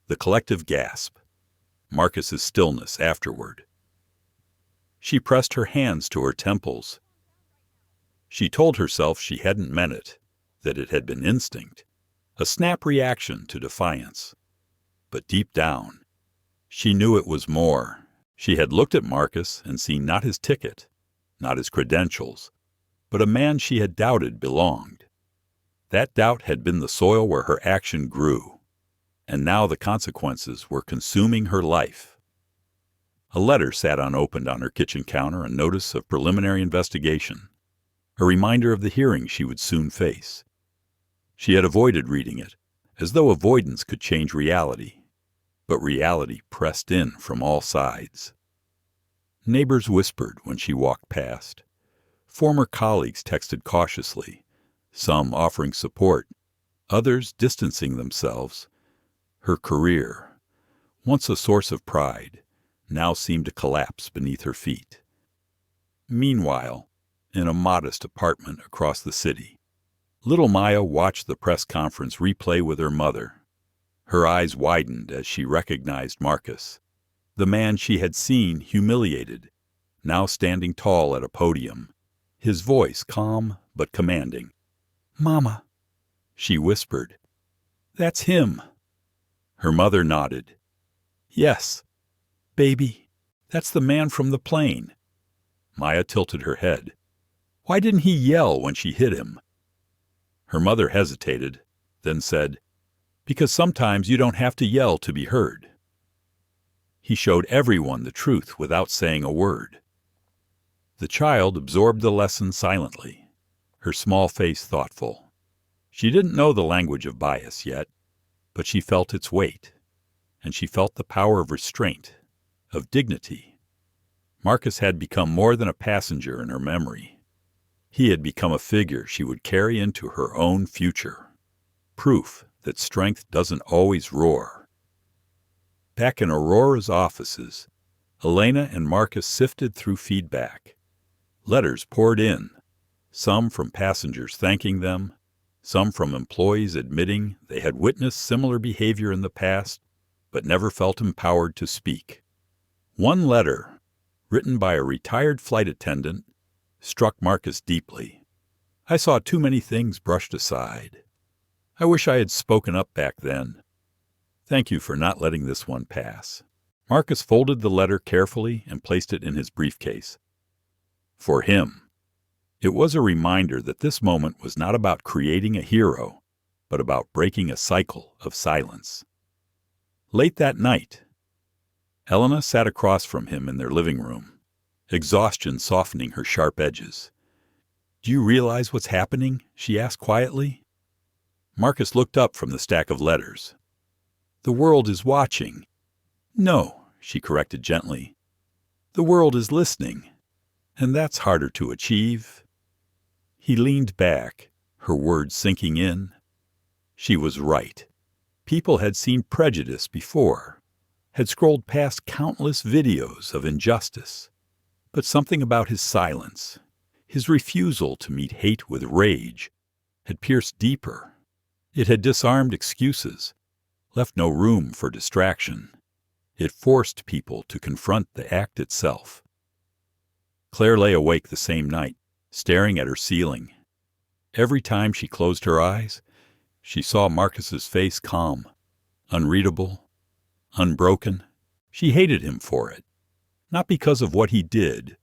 A: the collective gasp, Marcus's stillness afterward. She pressed her hands to her temples. She told herself she hadn't meant it, that it had been instinct, a snap reaction to defiance. But deep down, she knew it was more. She had looked at Marcus and seen not his ticket, not his credentials, but a man she had doubted belonged. That doubt had been the soil where her action grew, and now the consequences were consuming her life. A letter sat unopened on her kitchen counter, a notice of preliminary investigation, a reminder of the hearing she would soon face. She had avoided reading it, as though avoidance could change reality, but reality pressed in from all sides. Neighbors whispered when she walked past. Former colleagues texted cautiously, some offering support, others distancing themselves. Her career, once a source of pride, now seemed to collapse beneath her feet. Meanwhile, in a modest apartment across the city, little Maya watched the press conference replay with her mother. Her eyes widened as she recognized Marcus, the man she had seen humiliated, now standing tall at a podium, his voice calm but commanding. "Mama," she whispered, "that's him." Her mother nodded. "Yes, baby, that's the man from the plane." Maya tilted her head. "Why didn't he yell when she hit him?" Her mother hesitated, then said, "Because sometimes you don't have to yell to be heard." He showed everyone the truth without saying a word. The child absorbed the lesson silently, her small face thoughtful. She didn't know the language of bias yet, but she felt its weight, and she felt the power of restraint, of dignity. Marcus had become more than a passenger in her memory. He had become a figure she would carry into her own future, proof that strength doesn't always roar. Back in Aurora's offices, Elena and Marcus sifted through feedback. Letters poured in, some from passengers thanking them, some from employees admitting they had witnessed similar behavior in the past, but never felt empowered to speak. One letter, written by a retired flight attendant, struck Marcus deeply. "I saw too many things brushed aside. I wish I had spoken up back then. Thank you for not letting this one pass." Marcus folded the letter carefully and placed it in his briefcase. For him, it was a reminder that this moment was not about creating a hero, but about breaking a cycle of silence. Late that night, Elena sat across from him in their living room, exhaustion softening her sharp edges. "Do you realize what's happening?" she asked quietly. Marcus looked up from the stack of letters. "The world is watching." "No," she corrected gently. "The world is listening, and that's harder to achieve." He leaned back, her words sinking in. She was right. People had seen prejudice before, had scrolled past countless videos of injustice. But something about his silence, his refusal to meet hate with rage, had pierced deeper. It had disarmed excuses, left no room for distraction. It forced people to confront the act itself. Claire lay awake the same night, staring at her ceiling. Every time she closed her eyes, she saw Marcus's face calm, unreadable, unbroken. She hated him for it, not because of what he did,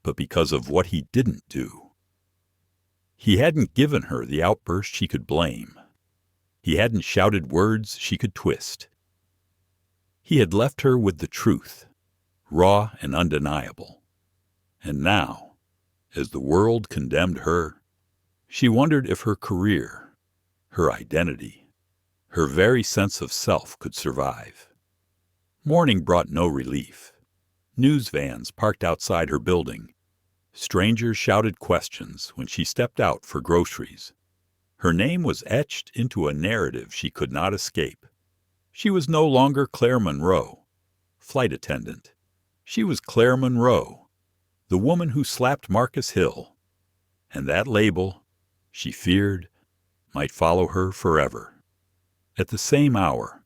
A: but because of what he didn't do. He hadn't given her the outburst she could blame. He hadn't shouted words she could twist. He had left her with the truth, raw and undeniable. And now, as the world condemned her, she wondered if her career, her identity, her very sense of self could survive. Morning brought no relief. News vans parked outside her building. Strangers shouted questions when she stepped out for groceries. Her name was etched into a narrative she could not escape. She was no longer Clare Monroe, flight attendant. She was Clare Monroe, the woman who slapped Marcus Hill. And that label, she feared, might follow her forever. At the same hour,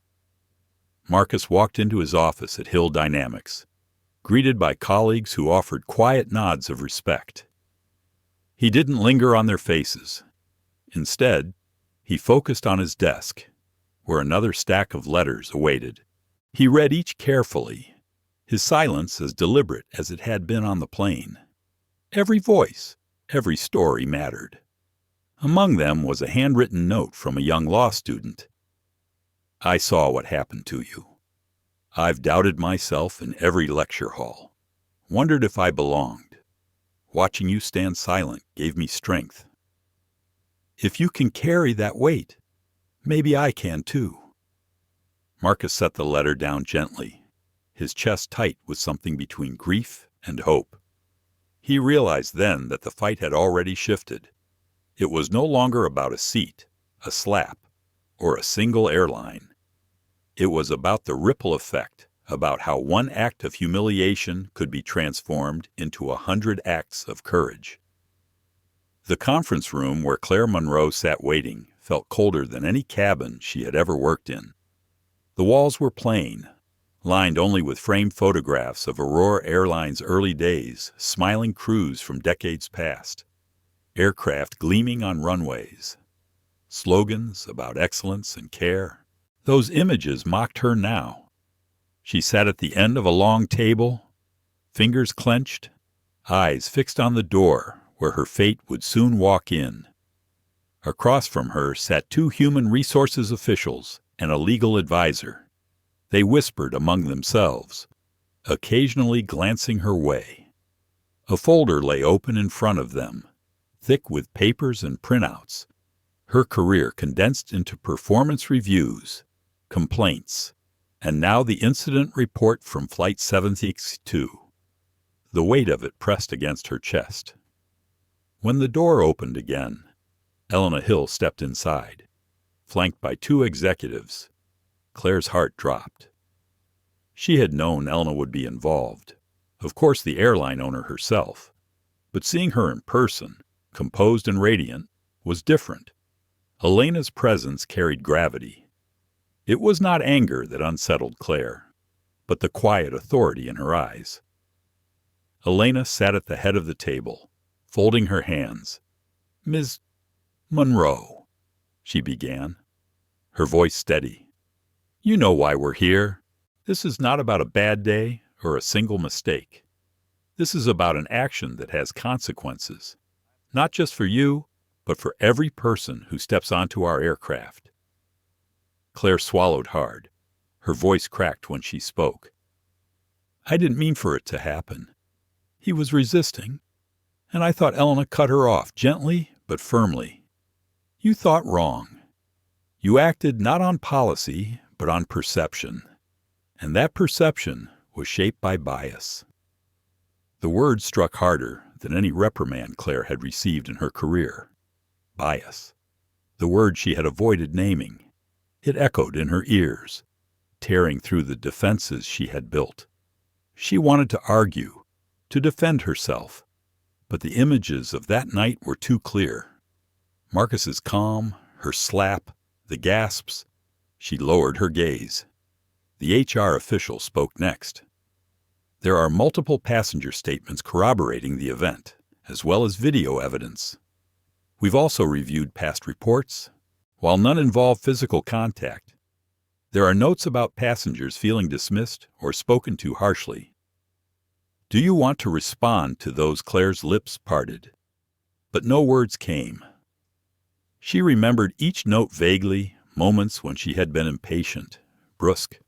A: Marcus walked into his office at Hill Dynamics, greeted by colleagues who offered quiet nods of respect. He didn't linger on their faces. Instead, he focused on his desk, where another stack of letters awaited. He read each carefully, his silence as deliberate as it had been on the plane. Every voice, every story mattered. Among them was a handwritten note from a young law student. I saw what happened to you. I've doubted myself in every lecture hall, wondered if I belonged. Watching you stand silent gave me strength. If you can carry that weight, maybe I can too. Marcus set the letter down gently, his chest tight with something between grief and hope. He realized then that the fight had already shifted. It was no longer about a seat, a slap, or a single airline. It was about the ripple effect, about how one act of humiliation could be transformed into 100 acts of courage. The conference room where Clare Monroe sat waiting felt colder than any cabin she had ever worked in. The walls were plain, lined only with framed photographs of Aurora Airline's early days, smiling crews from decades past, aircraft gleaming on runways, slogans about excellence and care. Those images mocked her now. She sat at the end of a long table, fingers clenched, eyes fixed on the door where her fate would soon walk in. Across from her sat 2 human resources officials and a legal advisor. They whispered among themselves, occasionally glancing her way. A folder lay open in front of them, thick with papers and printouts, her career condensed into performance reviews, complaints, and now the incident report from Flight 762. The weight of it pressed against her chest. When the door opened again, Elena Hill stepped inside, flanked by 2 executives. Claire's heart dropped. She had known Elena would be involved, of course the airline owner herself, but seeing her in person, composed and radiant, was different. Elena's presence carried gravity. It was not anger that unsettled Clare, but the quiet authority in her eyes. Elena sat at the head of the table, folding her hands. "Ms. Monroe," she began, her voice steady. "You know why we're here. This is not about a bad day or a single mistake. This is about an action that has consequences, not just for you, but for every person who steps onto our aircraft." Clare swallowed hard. Her voice cracked when she spoke. "I didn't mean for it to happen. He was resisting, and I thought Elena cut her off gently but firmly. You thought wrong. You acted not on policy, but on perception. And that perception was shaped by bias." The word struck harder than any reprimand Clare had received in her career. Bias. The word she had avoided naming. It echoed in her ears, tearing through the defenses she had built. She wanted to argue, to defend herself, but the images of that night were too clear. Marcus's calm, her slap, the gasps. She lowered her gaze. The HR official spoke next. "There are multiple passenger statements corroborating the event, as well as video evidence. We've also reviewed past reports. While none involve physical contact, there are notes about passengers feeling dismissed or spoken to harshly. Do you want to respond to those?" Claire's lips parted, but no words came. She remembered each note vaguely, moments when she had been impatient, brusque,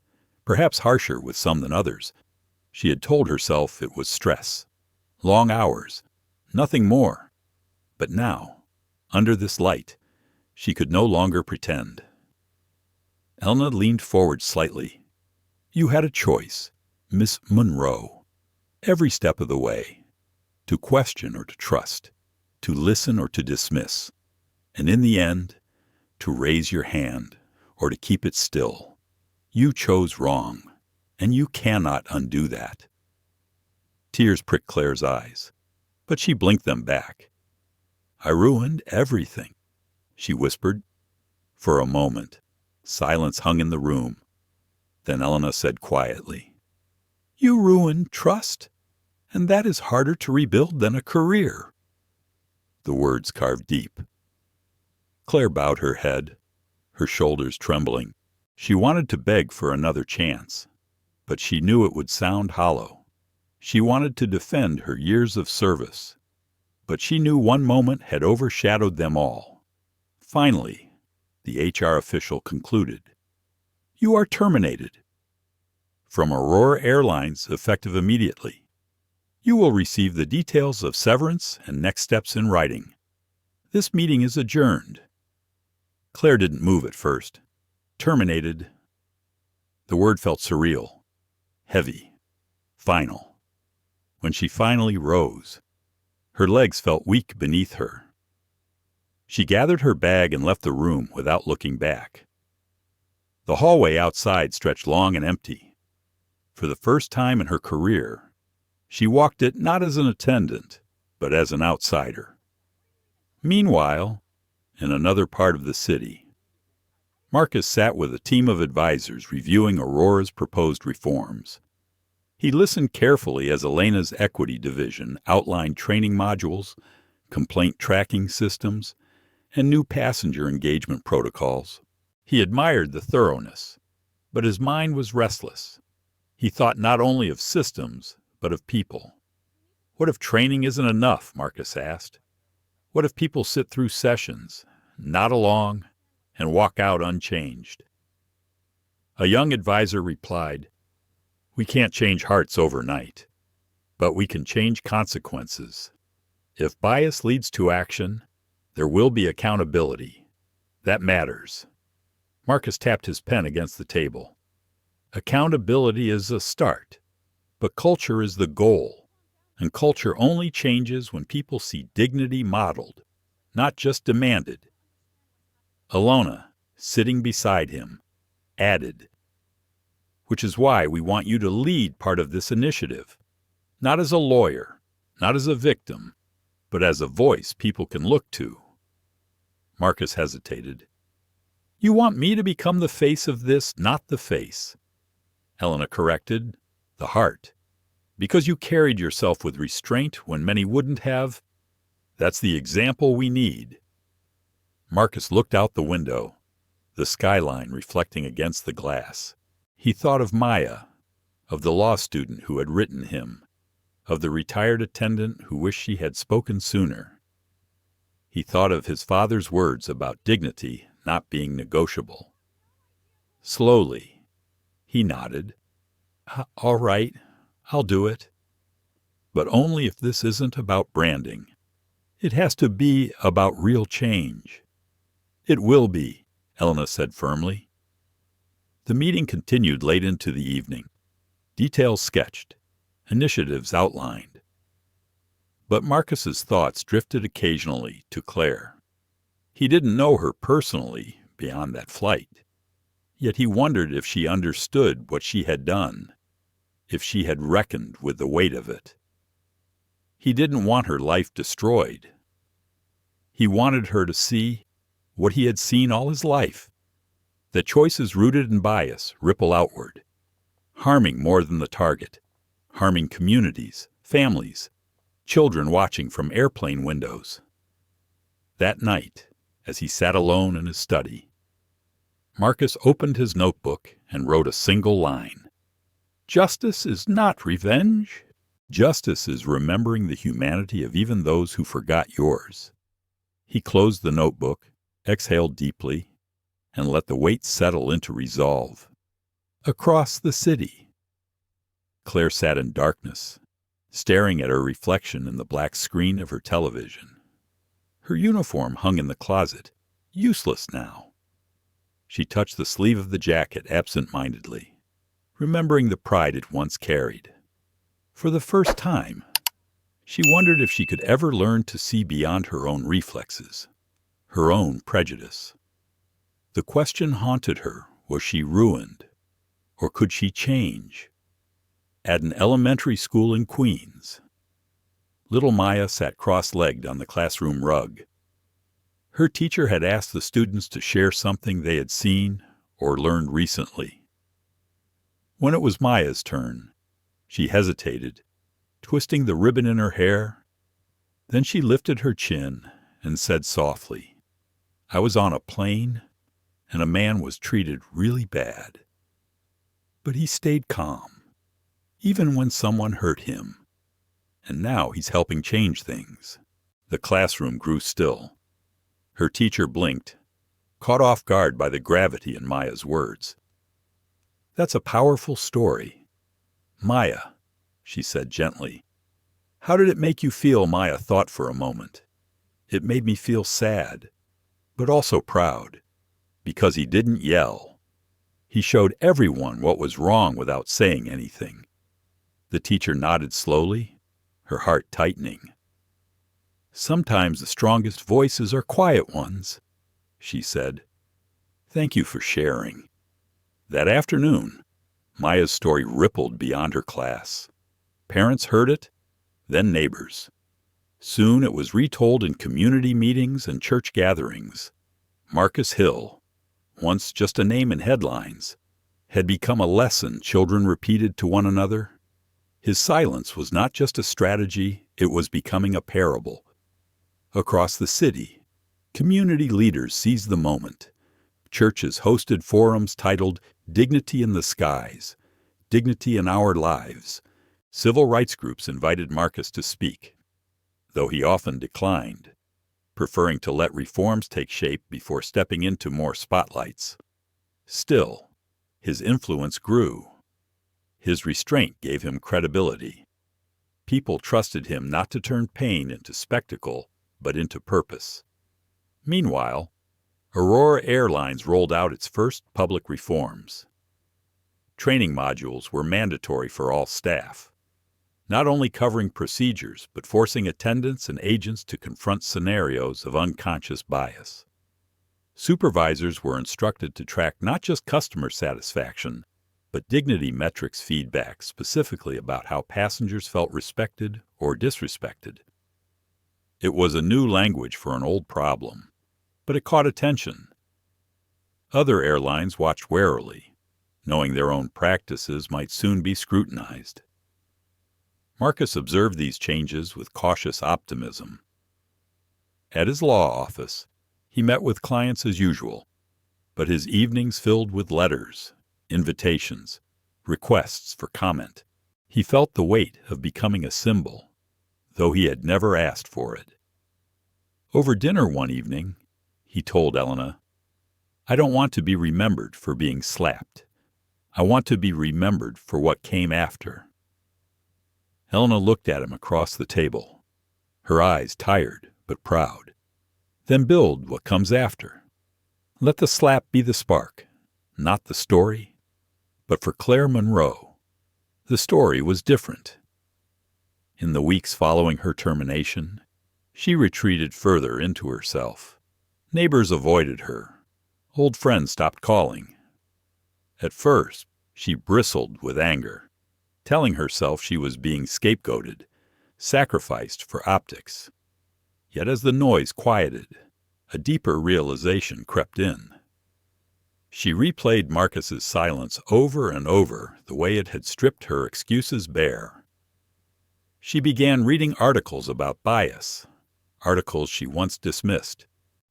A: perhaps harsher with some than others. She had told herself it was stress, long hours, nothing more. But now, under this light, she could no longer pretend. Elena leaned forward slightly. You had a choice, Miss Monroe, every step of the way, to question or to trust, to listen or to dismiss, and in the end, to raise your hand or to keep it still. You chose wrong, and you cannot undo that. Tears pricked Claire's eyes, but she blinked them back. I ruined everything, she whispered. For a moment, silence hung in the room. Then Elena said quietly, You ruined trust, and that is harder to rebuild than a career. The words carved deep. Claire bowed her head, her shoulders trembling. She wanted to beg for another chance, but she knew it would sound hollow. She wanted to defend her years of service, but she knew one moment had overshadowed them all. Finally, the HR official concluded, You are terminated. From Aurora Airlines, effective immediately. You will receive the details of severance and next steps in writing. This meeting is adjourned. Claire didn't move at first. Terminated. The word felt surreal, heavy, final. When she finally rose, her legs felt weak beneath her. She gathered her bag and left the room without looking back. The hallway outside stretched long and empty. For the first time in her career, she walked it not as an attendant, but as an outsider. Meanwhile, in another part of the city, Marcus sat with a team of advisors reviewing Aurora's proposed reforms. He listened carefully as Elena's equity division outlined training modules, complaint tracking systems, and new passenger engagement protocols. He admired the thoroughness, but his mind was restless. He thought not only of systems, but of people. What if training isn't enough, Marcus asked. What if people sit through sessions, nod along, and walk out unchanged? A young advisor replied, We can't change hearts overnight, but we can change consequences. If bias leads to action, there will be accountability. That matters. Marcus tapped his pen against the table. Accountability is a start, but culture is the goal, and culture only changes when people see dignity modeled, not just demanded. Alona, sitting beside him, added, Which is why we want you to lead part of this initiative, not as a lawyer, not as a victim, but as a voice people can look to. Marcus hesitated. You want me to become the face of this, not the face. Elena corrected, the heart. Because you carried yourself with restraint when many wouldn't have. That's the example we need. Marcus looked out the window, the skyline reflecting against the glass. He thought of Maya, of the law student who had written him, of the retired attendant who wished she had spoken sooner. He thought of his father's words about dignity not being negotiable. Slowly, he nodded. All right, I'll do it. But only if this isn't about branding. It has to be about real change. It will be, Elena said firmly. The meeting continued late into the evening. Details sketched, initiatives outlined. But Marcus's thoughts drifted occasionally to Clare. He didn't know her personally beyond that flight. Yet he wondered if she understood what she had done, if she had reckoned with the weight of it. He didn't want her life destroyed. He wanted her to see what he had seen all his life, that choices rooted in bias ripple outward, harming more than the target, harming communities, families, children watching from airplane windows. That night, as he sat alone in his study, Marcus opened his notebook and wrote a single line. Justice is not revenge. Justice is remembering the humanity of even those who forgot yours. He closed the notebook, Exhale deeply and let the weight settle into resolve. Across the city. Claire sat in darkness, staring at her reflection in the black screen of her television. Her uniform hung in the closet, useless now. She touched the sleeve of the jacket absent-mindedly, remembering the pride it once carried. For the first time, she wondered if she could ever learn to see beyond her own reflexes, her own prejudice. The question haunted her, was she ruined, or could she change? At an elementary school in Queens, little Maya sat cross-legged on the classroom rug. Her teacher had asked the students to share something they had seen or learned recently. When it was Maya's turn, she hesitated, twisting the ribbon in her hair. Then she lifted her chin and said softly, "I was on a plane, and a man was treated really bad. But he stayed calm, even when someone hurt him. And now he's helping change things." The classroom grew still. Her teacher blinked, caught off guard by the gravity in Maya's words. "That's a powerful story. Maya," she said gently. "How did it make you feel?" Maya thought for a moment. "It made me feel sad, but also proud, because he didn't yell. He showed everyone what was wrong without saying anything." The teacher nodded slowly, her heart tightening. "Sometimes the strongest voices are quiet ones," she said. "Thank you for sharing." That afternoon, Maya's story rippled beyond her class. Parents heard it, then neighbors. Soon it was retold in community meetings and church gatherings. Marcus Hill, once just a name in headlines, had become a lesson children repeated to one another. His silence was not just a strategy, it was becoming a parable. Across the city, community leaders seized the moment. Churches hosted forums titled "Dignity in the Skies," "Dignity in Our Lives." Civil rights groups invited Marcus to speak, though he often declined, preferring to let reforms take shape before stepping into more spotlights. Still, his influence grew. His restraint gave him credibility. People trusted him not to turn pain into spectacle, but into purpose. Meanwhile, Aurora Airlines rolled out its first public reforms. Training modules were mandatory for all staff, not only covering procedures, but forcing attendants and agents to confront scenarios of unconscious bias. Supervisors were instructed to track not just customer satisfaction, but dignity metrics feedback specifically about how passengers felt respected or disrespected. It was a new language for an old problem, but it caught attention. Other airlines watched warily, knowing their own practices might soon be scrutinized. Marcus observed these changes with cautious optimism. At his law office, he met with clients as usual, but his evenings filled with letters, invitations, requests for comment. He felt the weight of becoming a symbol, though he had never asked for it. Over dinner one evening, he told Elena, "I don't want to be remembered for being slapped. I want to be remembered for what came after." Elena looked at him across the table, her eyes tired but proud. "Then build what comes after. Let the slap be the spark, not the story." But for Clare Monroe, the story was different. In the weeks following her termination, she retreated further into herself. Neighbors avoided her. Old friends stopped calling. At first, she bristled with anger, telling herself she was being scapegoated, sacrificed for optics. Yet as the noise quieted, a deeper realization crept in. She replayed Marcus's silence over and over the way it had stripped her excuses bare. She began reading articles about bias, articles she once dismissed,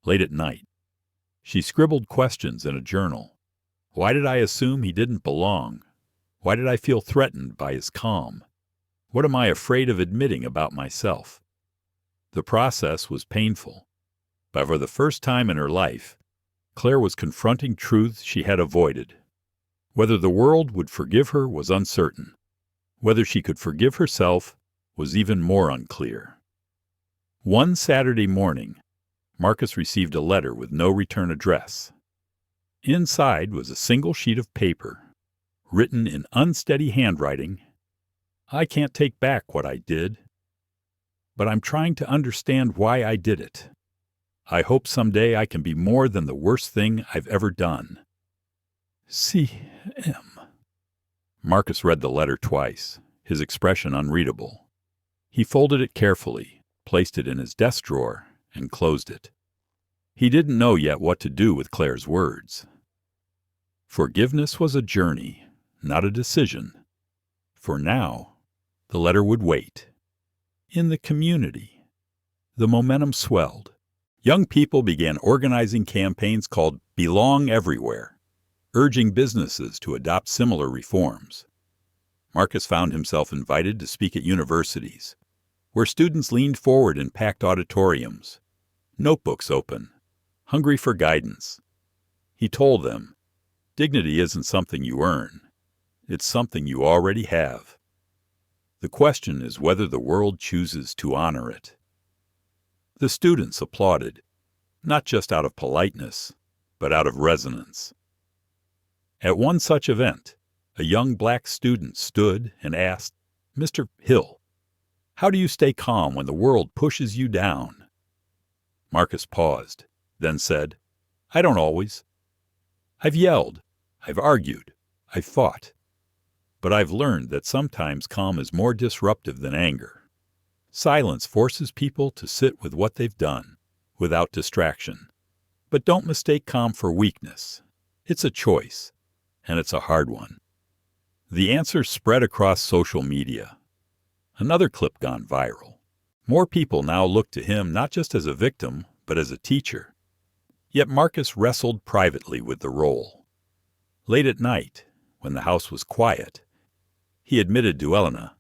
A: late at night. She scribbled questions in a journal. Why did I assume he didn't belong? Why did I feel threatened by his calm? What am I afraid of admitting about myself? The process was painful. But for the first time in her life, Clare was confronting truths she had avoided. Whether the world would forgive her was uncertain. Whether she could forgive herself was even more unclear. One Saturday morning, Marcus received a letter with no return address. Inside was a single sheet of paper, written in unsteady handwriting. "I can't take back what I did, but I'm trying to understand why I did it. I hope someday I can be more than the worst thing I've ever done. C.M." Marcus read the letter twice, his expression unreadable. He folded it carefully, placed it in his desk drawer, and closed it. He didn't know yet what to do with Clare's words. Forgiveness was a journey, not a decision. For now, the letter would wait. In the community, the momentum swelled. Young people began organizing campaigns called Belong Everywhere, urging businesses to adopt similar reforms. Marcus found himself invited to speak at universities, where students leaned forward in packed auditoriums, notebooks open, hungry for guidance. He told them, dignity isn't something you earn. It's something you already have. The question is whether the world chooses to honor it. The students applauded, not just out of politeness, but out of resonance. At one such event, a young black student stood and asked, "Mr. Hill, how do you stay calm when the world pushes you down?" Marcus paused, then said, "I don't always. I've yelled, I've argued, I've fought. But I've learned that sometimes calm is more disruptive than anger. Silence forces people to sit with what they've done, without distraction. But don't mistake calm for weakness. It's a choice, and it's a hard one." The answer spread across social media. Another clip gone viral. More people now looked to him not just as a victim, but as a teacher. Yet Marcus wrestled privately with the role. Late at night, when the house was quiet, he admitted to Elena,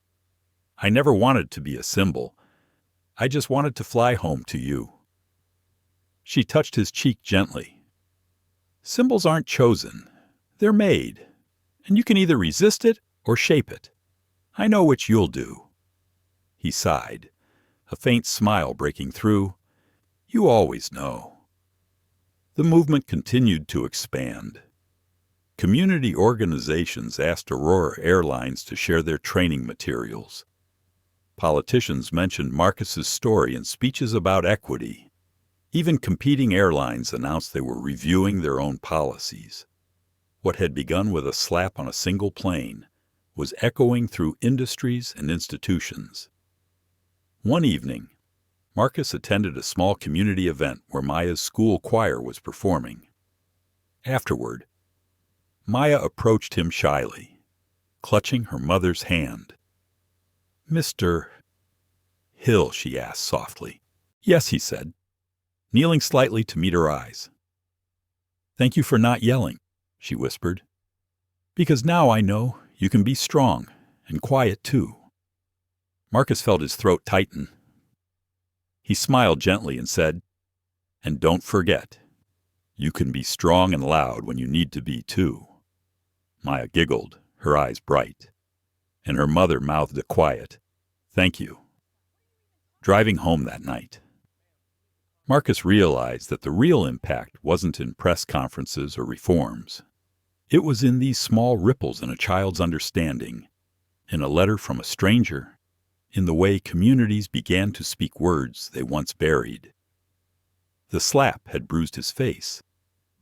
A: "I never wanted to be a symbol. I just wanted to fly home to you." She touched his cheek gently. "Symbols aren't chosen. They're made. And you can either resist it or shape it. I know which you'll do." He sighed, a faint smile breaking through. "You always know." The movement continued to expand. Community organizations asked Aurora Airlines to share their training materials. Politicians mentioned Marcus's story in speeches about equity. Even competing airlines announced they were reviewing their own policies. What had begun with a slap on a single plane was echoing through industries and institutions. One evening, Marcus attended a small community event where Maya's school choir was performing. Afterward, Maya approached him shyly, clutching her mother's hand. "Mr. Hill," she asked softly. "Yes," he said, kneeling slightly to meet her eyes. "Thank you for not yelling," she whispered, "because now I know you can be strong and quiet too." Marcus felt his throat tighten. He smiled gently and said, "And don't forget, you can be strong and loud when you need to be too." Maya giggled, her eyes bright, and her mother mouthed a quiet, "Thank you." Driving home that night, Marcus realized that the real impact wasn't in press conferences or reforms. It was in these small ripples in a child's understanding, in a letter from a stranger, in the way communities began to speak words they once buried. The slap had bruised his face,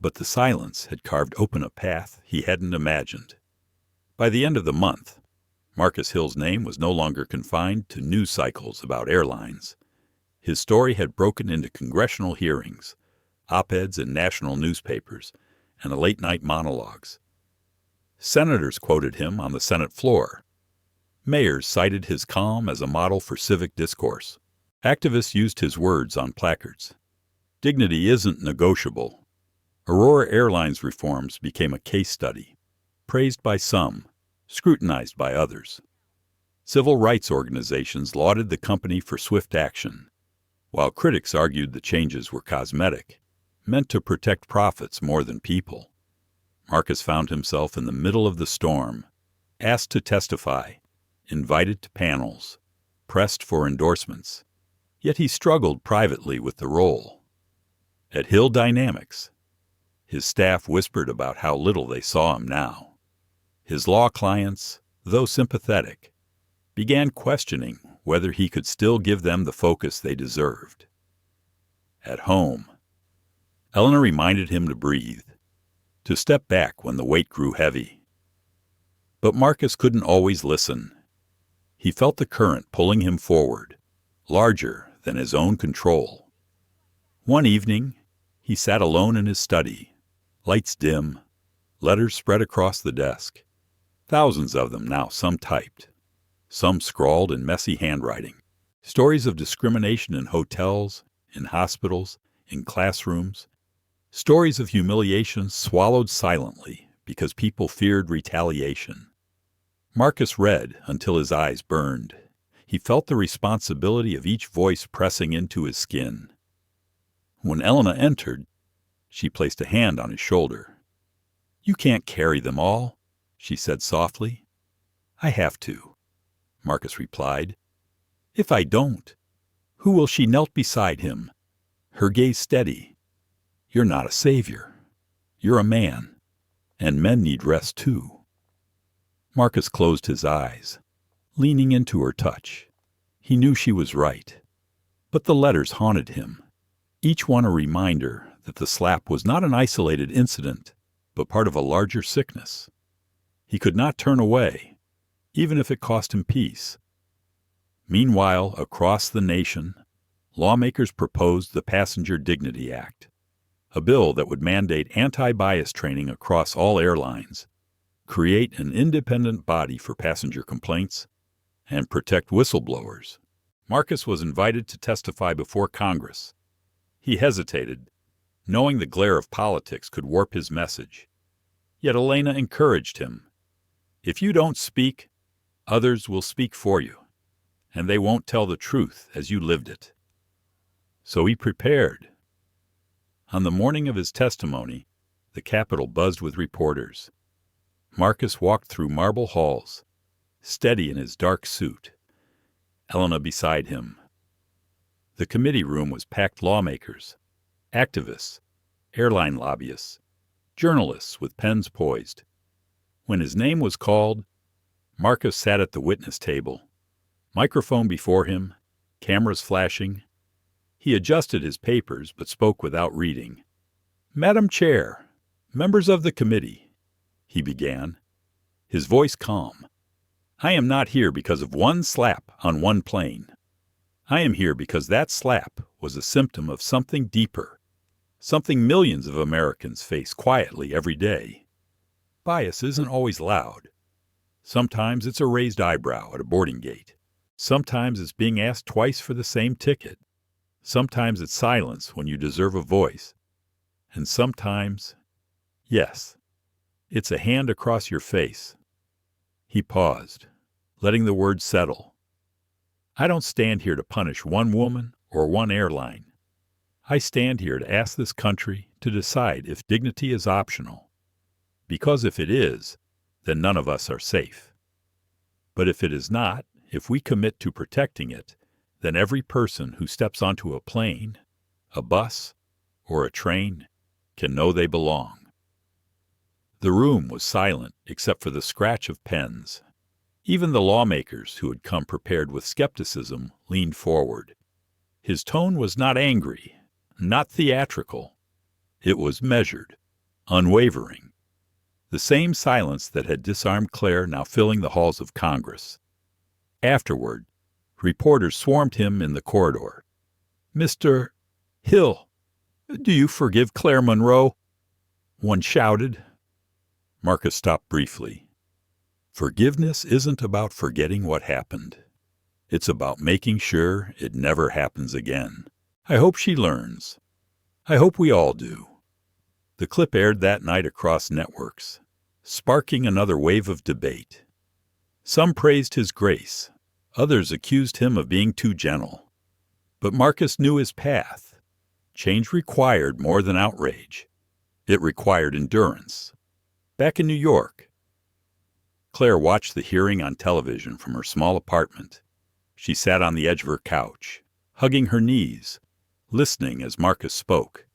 A: but the silence had carved open a path he hadn't imagined. By the end of the month, Marcus Hill's name was no longer confined to news cycles about airlines. His story had broken into congressional hearings, op-eds in national newspapers, and late-night monologues. Senators quoted him on the Senate floor. Mayors cited his calm as a model for civic discourse. Activists used his words on placards. Dignity isn't negotiable. Aurora Airlines reforms became a case study, praised by some, scrutinized by others. Civil rights organizations lauded the company for swift action, while critics argued the changes were cosmetic, meant to protect profits more than people. Marcus found himself in the middle of the storm, asked to testify, invited to panels, pressed for endorsements. Yet he struggled privately with the role. At Hill Dynamics, his staff whispered about how little they saw him now. His law clients, though sympathetic, began questioning whether he could still give them the focus they deserved. At home, Eleanor reminded him to breathe, to step back when the weight grew heavy. But Marcus couldn't always listen. He felt the current pulling him forward, larger than his own control. One evening, he sat alone in his study, lights dim, letters spread across the desk, thousands of them now, some typed, some scrawled in messy handwriting, stories of discrimination in hotels, in hospitals, in classrooms, stories of humiliation swallowed silently because people feared retaliation. Marcus read until his eyes burned. He felt the responsibility of each voice pressing into his skin. When Elena entered, she placed a hand on his shoulder. "You can't carry them all," she said softly. "I have to," Marcus replied. "If I don't, who will?" She knelt beside him, her gaze steady. "You're not a savior. You're a man, and men need rest too." Marcus closed his eyes, leaning into her touch. He knew she was right. But the letters haunted him, each one a reminder that the slap was not an isolated incident, but part of a larger sickness. He could not turn away, even if it cost him peace. Meanwhile, across the nation, lawmakers proposed the Passenger Dignity Act, a bill that would mandate anti-bias training across all airlines, create an independent body for passenger complaints, and protect whistleblowers. Marcus was invited to testify before Congress. He hesitated, knowing the glare of politics could warp his message. Yet Elena encouraged him. "If you don't speak, others will speak for you, and they won't tell the truth as you lived it." So he prepared. On the morning of his testimony, the Capitol buzzed with reporters. Marcus walked through marble halls, steady in his dark suit, Elena beside him. The committee room was packed lawmakers, activists, airline lobbyists, journalists with pens poised. When his name was called, Marcus sat at the witness table, microphone before him, cameras flashing. He adjusted his papers but spoke without reading. "Madam Chair, members of the committee," he began, his voice calm. "I am not here because of one slap on one plane. I am here because that slap was a symptom of something deeper, something millions of Americans face quietly every day. Bias isn't always loud. Sometimes it's a raised eyebrow at a boarding gate. Sometimes it's being asked twice for the same ticket. Sometimes it's silence when you deserve a voice. And sometimes, yes, it's a hand across your face." He paused, letting the words settle. "I don't stand here to punish one woman or one airline. I stand here to ask this country to decide if dignity is optional. Because if it is, then none of us are safe. But if it is not, if we commit to protecting it, then every person who steps onto a plane, a bus, or a train can know they belong." The room was silent except for the scratch of pens. Even the lawmakers who had come prepared with skepticism leaned forward. His tone was not angry, not theatrical. It was measured, unwavering. The same silence that had disarmed Clare now filling the halls of Congress. Afterward, reporters swarmed him in the corridor. "Mr. Hill, do you forgive Clare Monroe?" one shouted. Marcus stopped briefly. Forgiveness isn't about forgetting what happened. It's about making sure it never happens again. I hope she learns. I hope we all do. The clip aired that night across networks, sparking another wave of debate. Some praised his grace. Others accused him of being too gentle. But Marcus knew his path. Change required more than outrage. It required endurance. Back in New York, Claire watched the hearing on television from her small apartment. She sat on the edge of her couch, hugging her knees, listening as Marcus spoke.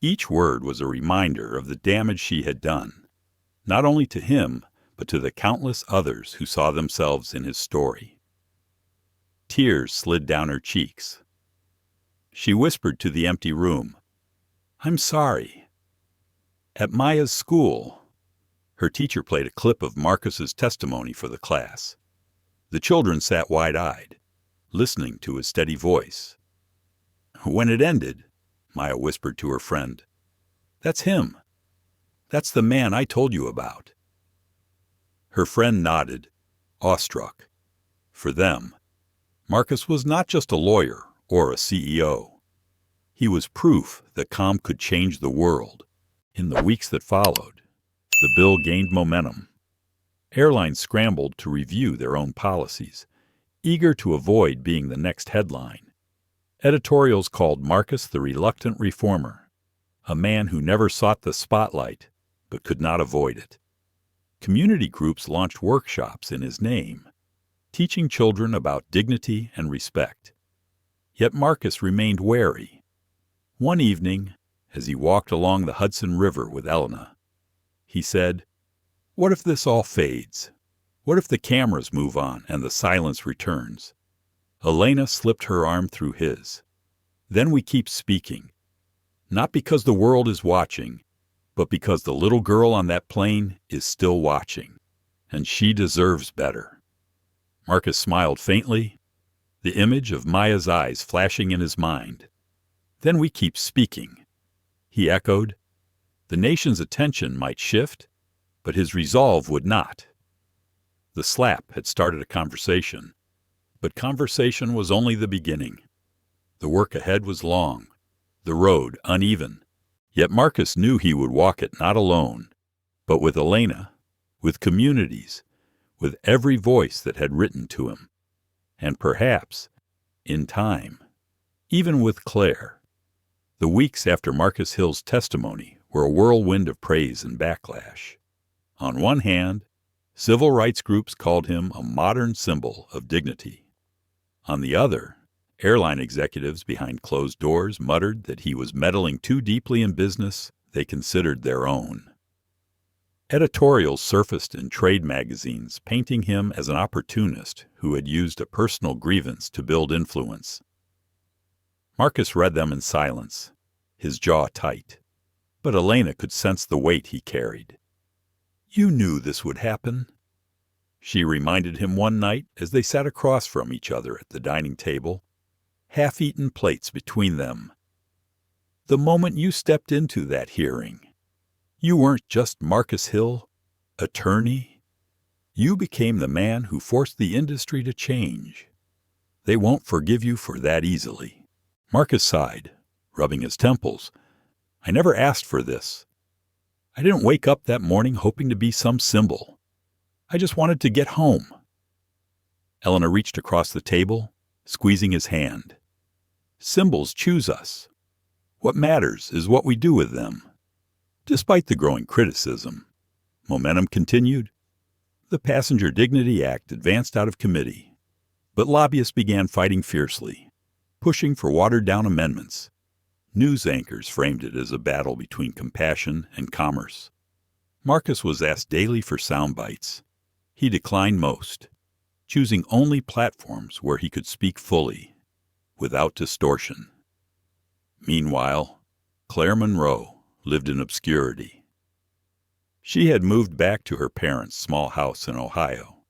A: Each word was a reminder of the damage she had done, not only to him, but to the countless others who saw themselves in his story. Tears slid down her cheeks. She whispered to the empty room, "I'm sorry." At Maya's school, her teacher played a clip of Marcus's testimony for the class. The children sat wide-eyed, listening to his steady voice. When it ended, Maya whispered to her friend, "That's him. That's the man I told you about." Her friend nodded, awestruck. For them, Marcus was not just a lawyer or a CEO. He was proof that calm could change the world. In the weeks that followed, the bill gained momentum. Airlines scrambled to review their own policies, eager to avoid being the next headline. Editorials called Marcus the reluctant reformer, a man who never sought the spotlight but could not avoid it. Community groups launched workshops in his name, teaching children about dignity and respect. Yet Marcus remained wary. One evening, as he walked along the Hudson River with Elena, he said, "What if this all fades? What if the cameras move on and the silence returns?" Elena slipped her arm through his. "Then we keep speaking, not because the world is watching, but because the little girl on that plane is still watching, and she deserves better." Marcus smiled faintly, the image of Maya's eyes flashing in his mind. "Then we keep speaking," he echoed. The nation's attention might shift, but his resolve would not. The slap had started a conversation, but conversation was only the beginning. The work ahead was long, the road uneven, yet Marcus knew he would walk it not alone, but with Elena, with communities, with every voice that had written to him, and perhaps, in time, even with Clare. The weeks after Marcus Hill's testimony were a whirlwind of praise and backlash. On one hand, civil rights groups called him a modern symbol of dignity. On the other, airline executives behind closed doors muttered that he was meddling too deeply in business they considered their own. Editorials surfaced in trade magazines painting him as an opportunist who had used a personal grievance to build influence. Marcus read them in silence, his jaw tight, but Elena could sense the weight he carried. "You knew this would happen," she reminded him one night as they sat across from each other at the dining table, half-eaten plates between them. "The moment you stepped into that hearing, you weren't just Marcus Hill, attorney. You became the man who forced the industry to change. They won't forgive you for that easily." Marcus sighed, rubbing his temples. "I never asked for this. I didn't wake up that morning hoping to be some symbol. I just wanted to get home." Elena reached across the table, squeezing his hand. "Symbols choose us. What matters is what we do with them." Despite the growing criticism, momentum continued. The Passenger Dignity Act advanced out of committee, but lobbyists began fighting fiercely, pushing for watered-down amendments. News anchors framed it as a battle between compassion and commerce. Marcus was asked daily for sound bites. He declined most, choosing only platforms where he could speak fully, without distortion. Meanwhile, Clare Monroe lived in obscurity. She had moved back to her parents' small house in Ohio,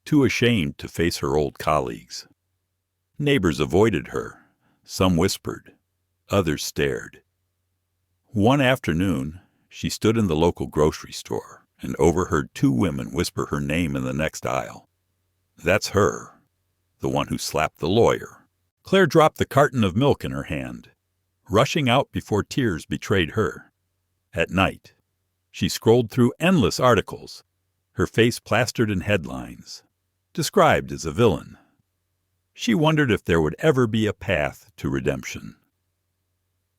A: too ashamed to face her old colleagues. Neighbors avoided her. Some whispered. Others stared. One afternoon, she stood in the local grocery store and overheard two women whisper her name in the next aisle. "That's her, the one who slapped the lawyer." Claire dropped the carton of milk in her hand, rushing out before tears betrayed her. At night, she scrolled through endless articles, her face plastered in headlines, described as a villain. She wondered if there would ever be a path to redemption.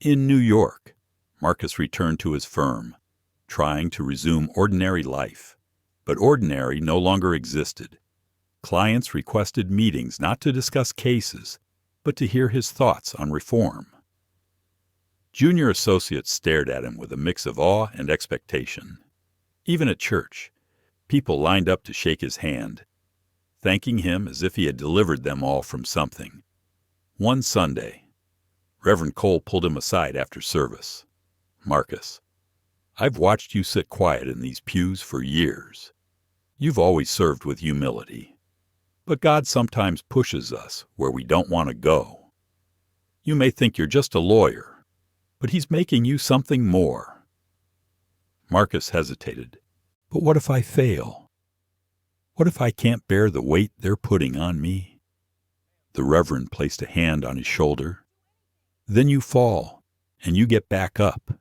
A: In New York, Marcus returned to his firm, trying to resume ordinary life. But ordinary no longer existed. Clients requested meetings not to discuss cases, but to hear his thoughts on reform. Junior associates stared at him with a mix of awe and expectation. Even at church, people lined up to shake his hand, thanking him as if he had delivered them all from something. One Sunday, Reverend Cole pulled him aside after service. "Marcus, I've watched you sit quiet in these pews for years. You've always served with humility. But God sometimes pushes us where we don't want to go. You may think you're just a lawyer, but He's making you something more." Marcus hesitated. "But what if I fail? What if I can't bear the weight they're putting on me?" The Reverend placed a hand on his shoulder. "Then you fall, and you get back up.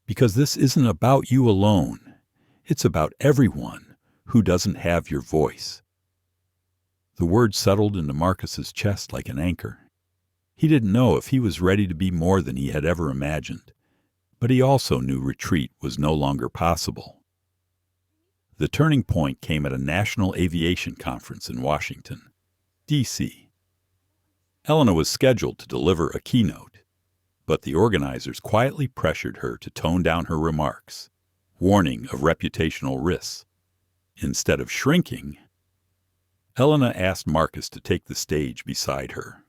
A: Because this isn't about you alone. It's about everyone who doesn't have your voice." The word settled into Marcus's chest like an anchor. He didn't know if he was ready to be more than he had ever imagined, but he also knew retreat was no longer possible. The turning point came at a national aviation conference in Washington, D.C. Elena was scheduled to deliver a keynote, but the organizers quietly pressured her to tone down her remarks, warning of reputational risks. Instead of shrinking, Elena asked Marcus to take the stage beside her.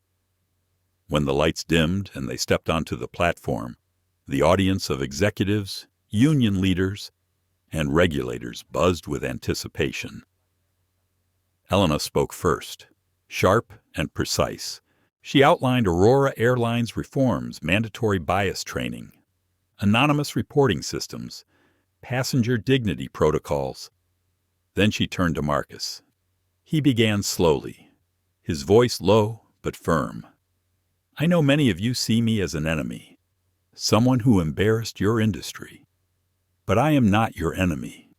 A: When the lights dimmed and they stepped onto the platform, the audience of executives, union leaders, and regulators buzzed with anticipation. Elena spoke first, sharp and precise. She outlined Aurora Airlines reforms, mandatory bias training, anonymous reporting systems, passenger dignity protocols. Then she turned to Marcus. He began slowly, his voice low but firm. "I know many of you see me as an enemy, someone who embarrassed your industry. But I am not your enemy.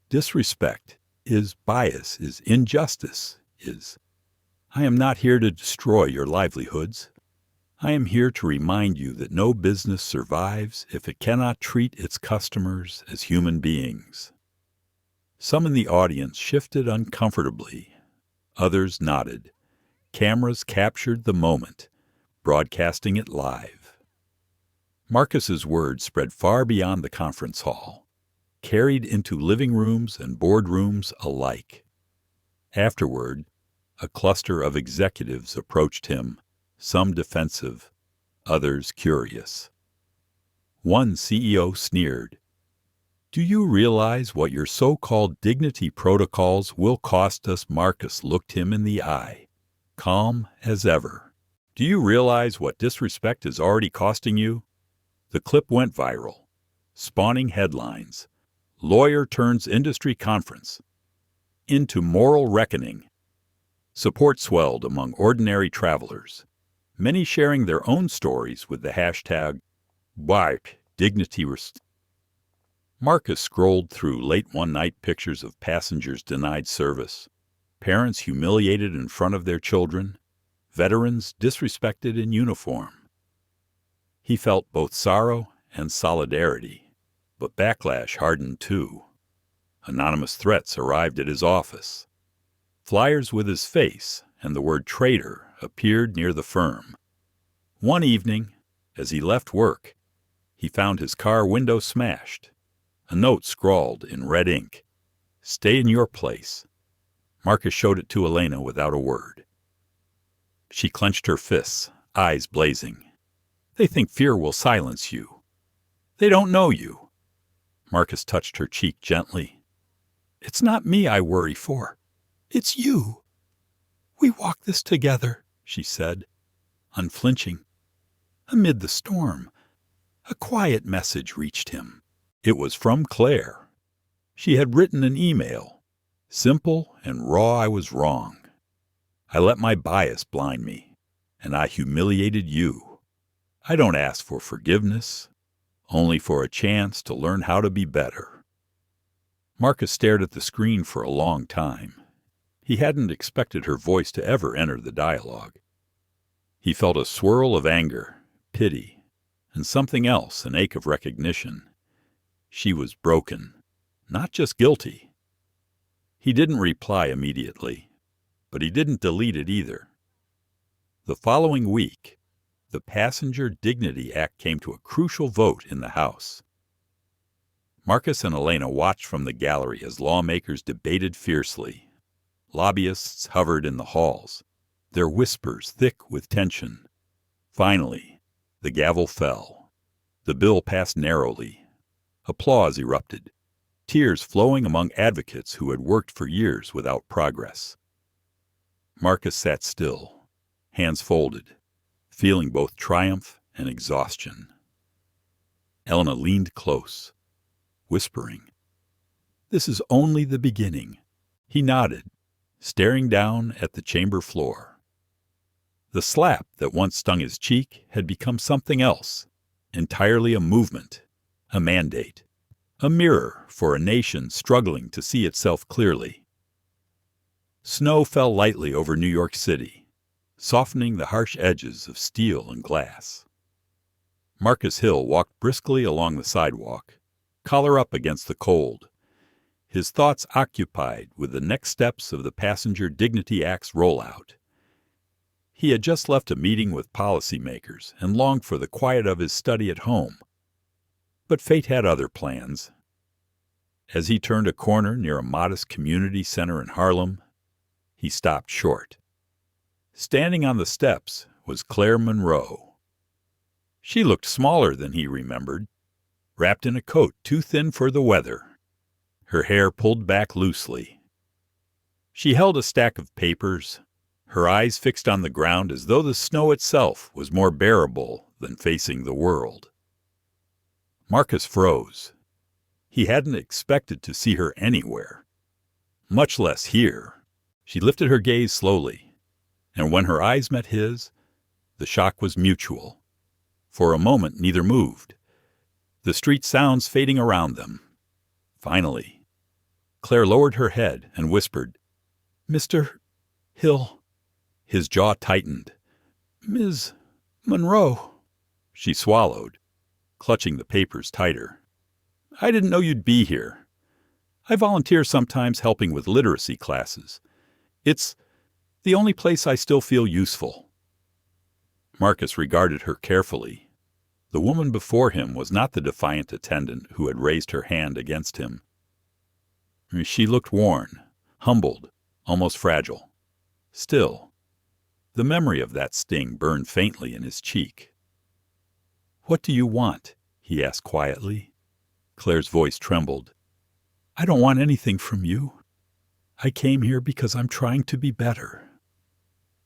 A: Disrespect is bias, is injustice, is. I am not here to destroy your livelihoods. I am here to remind you that no business survives if it cannot treat its customers as human beings." Some in the audience shifted uncomfortably. Others nodded. Cameras captured the moment, broadcasting it live. Marcus's words spread far beyond the conference hall, carried into living rooms and boardrooms alike. Afterward, a cluster of executives approached him, some defensive, others curious. One CEO sneered, "Do you realize what your so-called dignity protocols will cost us?" Marcus looked him in the eye, calm as ever. "Do you realize what disrespect is already costing you?" The clip went viral, spawning headlines. "Lawyer turns industry conference into moral reckoning." Support swelled among ordinary travelers, many sharing their own stories with the hashtag #ByDignityRest. Marcus scrolled through late one night pictures of passengers denied service, parents humiliated in front of their children, veterans disrespected in uniform. He felt both sorrow and solidarity, but backlash hardened too. Anonymous threats arrived at his office. Flyers with his face and the word traitor appeared near the firm. One evening, as he left work, he found his car window smashed. A note scrawled in red ink, "Stay in your place." Marcus showed it to Elena without a word. She clenched her fists, eyes blazing. "They think fear will silence you. They don't know you." Marcus touched her cheek gently. "It's not me I worry for. It's you. We walk this together," she said, unflinching. Amid the storm, a quiet message reached him. It was from Clare. She had written an email. "Simple and raw, I was wrong. I let my bias blind me, and I humiliated you. I don't ask for forgiveness, only for a chance to learn how to be better." Marcus stared at the screen for a long time. He hadn't expected her voice to ever enter the dialogue. He felt a swirl of anger, pity, and something else, an ache of recognition. She was broken, not just guilty. He didn't reply immediately, but he didn't delete it either. The following week, the Passenger Dignity Act came to a crucial vote in the House. Marcus and Elena watched from the gallery as lawmakers debated fiercely. Lobbyists hovered in the halls, their whispers thick with tension. Finally, the gavel fell. The bill passed narrowly. Applause erupted, tears flowing among advocates who had worked for years without progress. Marcus sat still, hands folded, feeling both triumph and exhaustion. Elena leaned close, whispering, "This is only the beginning." He nodded, staring down at the chamber floor. The slap that once stung his cheek had become something else, entirely a movement, a mandate, a mirror for a nation struggling to see itself clearly. Snow fell lightly over New York City, softening the harsh edges of steel and glass. Marcus Hill walked briskly along the sidewalk, collar up against the cold, his thoughts occupied with the next steps of the Passenger Dignity Act's rollout. He had just left a meeting with policymakers and longed for the quiet of his study at home. But fate had other plans. As he turned a corner near a modest community center in Harlem, he stopped short. Standing on the steps was Clare Monroe. She looked smaller than he remembered, wrapped in a coat too thin for the weather, her hair pulled back loosely. She held a stack of papers, her eyes fixed on the ground as though the snow itself was more bearable than facing the world. Marcus froze. He hadn't expected to see her anywhere, much less here. She lifted her gaze slowly, and when her eyes met his, the shock was mutual. For a moment, neither moved, the street sounds fading around them. Finally, Clare lowered her head and whispered, "Mr. Hill." His jaw tightened. "Ms. Monroe." She swallowed, clutching the papers tighter. "I didn't know you'd be here. I volunteer sometimes helping with literacy classes. It's the only place I still feel useful." Marcus regarded her carefully. The woman before him was not the defiant attendant who had raised her hand against him. She looked worn, humbled, almost fragile. Still, the memory of that sting burned faintly in his cheek. "What do you want?" he asked quietly. Claire's voice trembled. "I don't want anything from you. I came here because I'm trying to be better."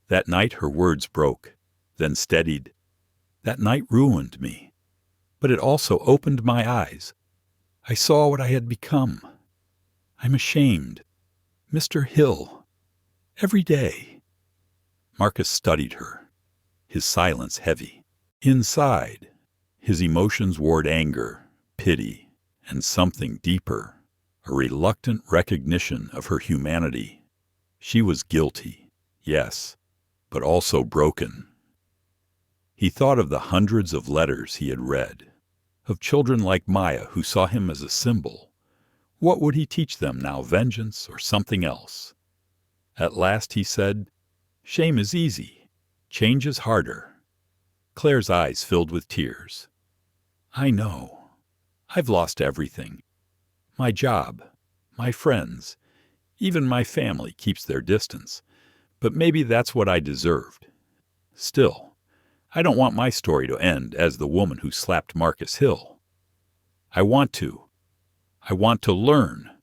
A: That night her words broke, then steadied. "That night ruined me, but it also opened my eyes. I saw what I had become. I'm ashamed. Mr. Hill. Every day." Marcus studied her, his silence heavy. Inside, his emotions warred anger, pity, and something deeper, a reluctant recognition of her humanity. She was guilty, yes, but also broken. He thought of the hundreds of letters he had read, of children like Maya who saw him as a symbol. What would he teach them now, vengeance or something else? At last he said, "Shame is easy. Change is harder." Claire's eyes filled with tears. "I know. I've lost everything. My job, my friends, even my family keeps their distance. But maybe that's what I deserved. Still, I don't want my story to end as the woman who slapped Marcus Hill. I want to learn,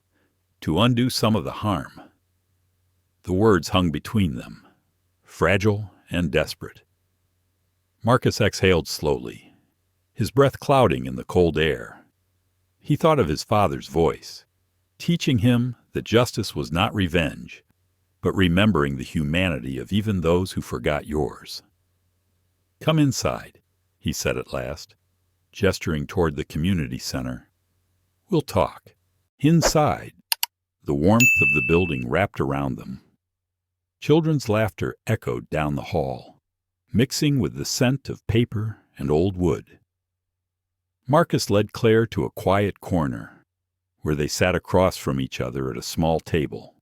A: to undo some of the harm." The words hung between them, fragile and desperate. Marcus exhaled slowly, his breath clouding in the cold air. He thought of his father's voice, teaching him that justice was not revenge, but remembering the humanity of even those who forgot yours. "Come inside," he said at last, gesturing toward the community center. "We'll talk." Inside, the warmth of the building wrapped around them, Children's laughter echoed down the hall, mixing with the scent of paper and old wood. Marcus led Clare to a quiet corner, where they sat across from each other at a small table.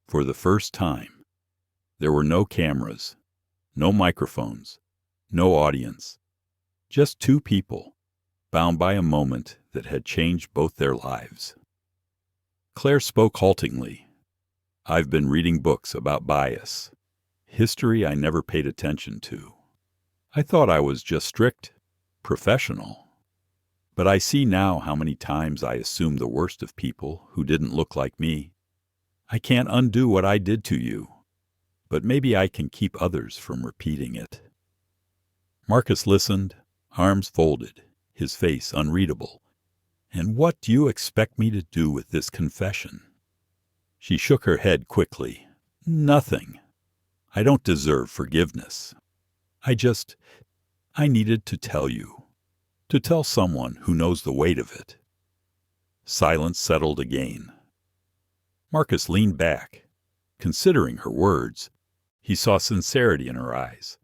A: For the first time, there were no cameras, no microphones, no audience, just two people, bound by a moment that had changed both their lives. Clare spoke haltingly. "I've been reading books about bias, history I never paid attention to. I thought I was just strict, professional. But I see now how many times I assumed the worst of people who didn't look like me. I can't undo what I did to you, but maybe I can keep others from repeating it." Marcus listened, arms folded, his face unreadable. "And what do you expect me to do with this confession?" She shook her head quickly. "Nothing. I don't deserve forgiveness. I needed to tell you. To tell someone who knows the weight of it." Silence settled again. Marcus leaned back. Considering her words, he saw sincerity in her eyes,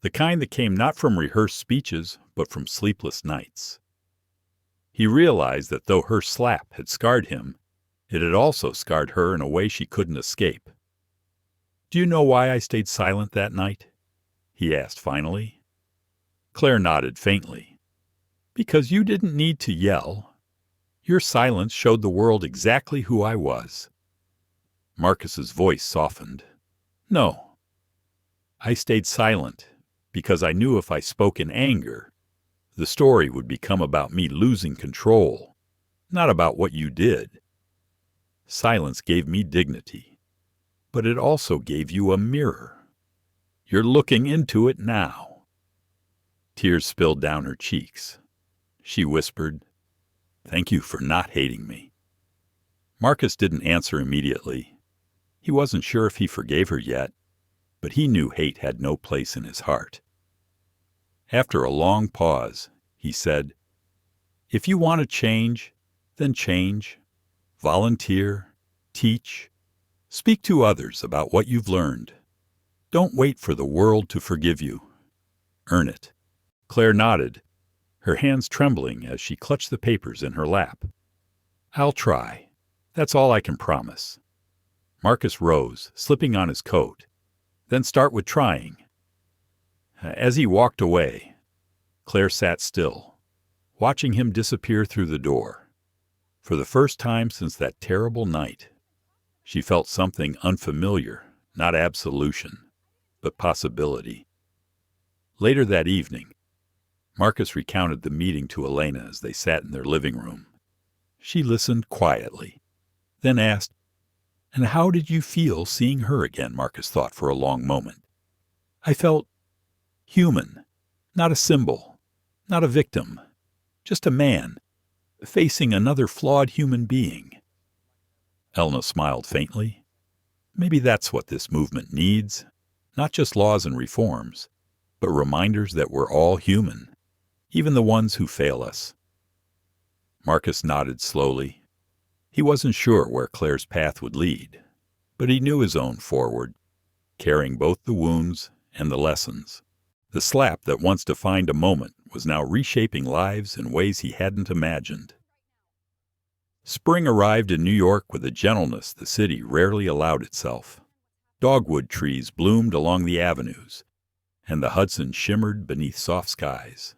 A: the kind that came not from rehearsed speeches, but from sleepless nights. He realized that though her slap had scarred him, it had also scarred her in a way she couldn't escape. "Do you know why I stayed silent that night?" he asked finally. Clare nodded faintly. "Because you didn't need to yell. Your silence showed the world exactly who I was." Marcus's voice softened. "No. I stayed silent because I knew if I spoke in anger, the story would become about me losing control, not about what you did. Silence gave me dignity, but it also gave you a mirror. You're looking into it now." Tears spilled down her cheeks. She whispered, "Thank you for not hating me." Marcus didn't answer immediately. He wasn't sure if he forgave her yet, but he knew hate had no place in his heart. After a long pause, he said, "If you want to change, then change. Volunteer, teach, speak to others about what you've learned. Don't wait for the world to forgive you. Earn it." Clare nodded, her hands trembling as she clutched the papers in her lap. "I'll try. That's all I can promise." Marcus rose, slipping on his coat. "Then start with trying." As he walked away, Clare sat still, watching him disappear through the door. For the first time since that terrible night, she felt something unfamiliar, not absolution, but possibility. Later that evening, Marcus recounted the meeting to Elena as they sat in their living room. She listened quietly, then asked, "And how did you feel seeing her again?" Marcus thought for a long moment. "I felt human, not a symbol, not a victim, just a man, facing another flawed human being." Elena smiled faintly. "Maybe that's what this movement needs, not just laws and reforms, but reminders that we're all human, even the ones who fail us." Marcus nodded slowly. He wasn't sure where Clare's path would lead, but he knew his own forward, carrying both the wounds and the lessons. The slap that once defined a moment was now reshaping lives in ways he hadn't imagined. Spring arrived in New York with a gentleness the city rarely allowed itself. Dogwood trees bloomed along the avenues, and the Hudson shimmered beneath soft skies.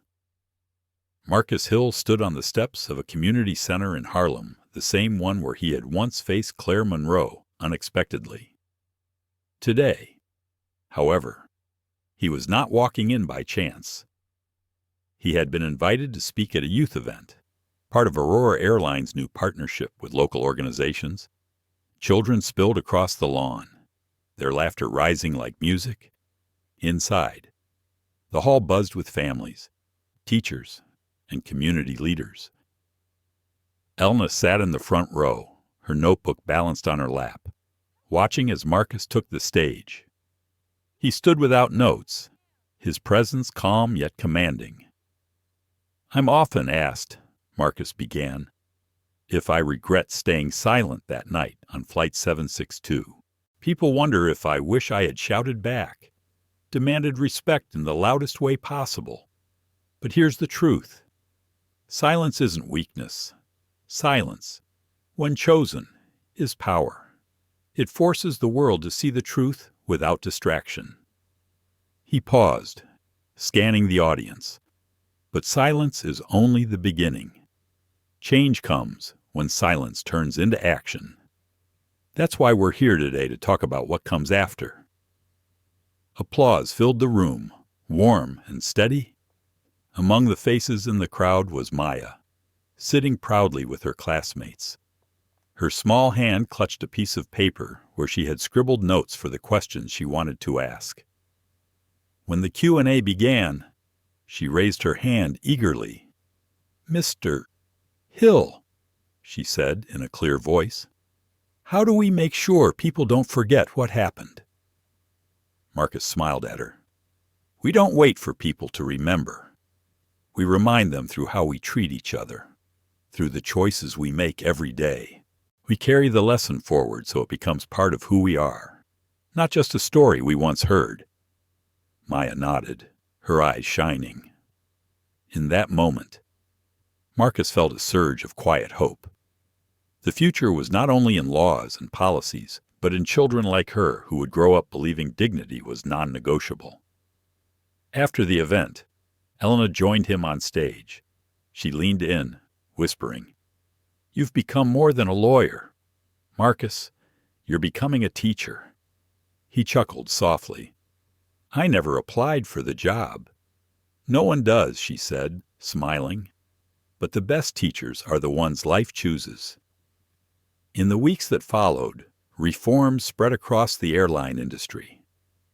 A: Marcus Hill stood on the steps of a community center in Harlem, the same one where he had once faced Clare Monroe unexpectedly. Today, however, he was not walking in by chance. He had been invited to speak at a youth event, part of Aurora Airline's new partnership with local organizations. Children spilled across the lawn, their laughter rising like music. Inside, the hall buzzed with families, teachers, and community leaders. Elna sat in the front row, her notebook balanced on her lap, watching as Marcus took the stage. He stood without notes, his presence calm yet commanding. "I'm often asked," Marcus began, "if I regret staying silent that night on Flight 762. People wonder if I wish I had shouted back, demanded respect in the loudest way possible. But here's the truth. Silence isn't weakness. Silence, when chosen, is power. It forces the world to see the truth without distraction. He paused, scanning the audience. But silence is only the beginning. Change comes when silence turns into action. That's why we're here today to talk about what comes after. Applause filled the room, warm and steady. Among the faces in the crowd was Maya, sitting proudly with her classmates. Her small hand clutched a piece of paper where she had scribbled notes for the questions she wanted to ask. When the Q&A began, she raised her hand eagerly. "Mr. Hill," she said in a clear voice, "how do we make sure people don't forget what happened?" Marcus smiled at her. "We don't wait for people to remember. We remind them through how we treat each other, through the choices we make every day. We carry the lesson forward so it becomes part of who we are, not just a story we once heard." Maya nodded, her eyes shining. In that moment, Marcus felt a surge of quiet hope. The future was not only in laws and policies, but in children like her who would grow up believing dignity was non-negotiable. After the event, Elena joined him on stage. She leaned in, whispering, "You've become more than a lawyer. Marcus, you're becoming a teacher." He chuckled softly. "I never applied for the job." "No one does," she said, smiling. "But the best teachers are the ones life chooses." In the weeks that followed, reforms spread across the airline industry.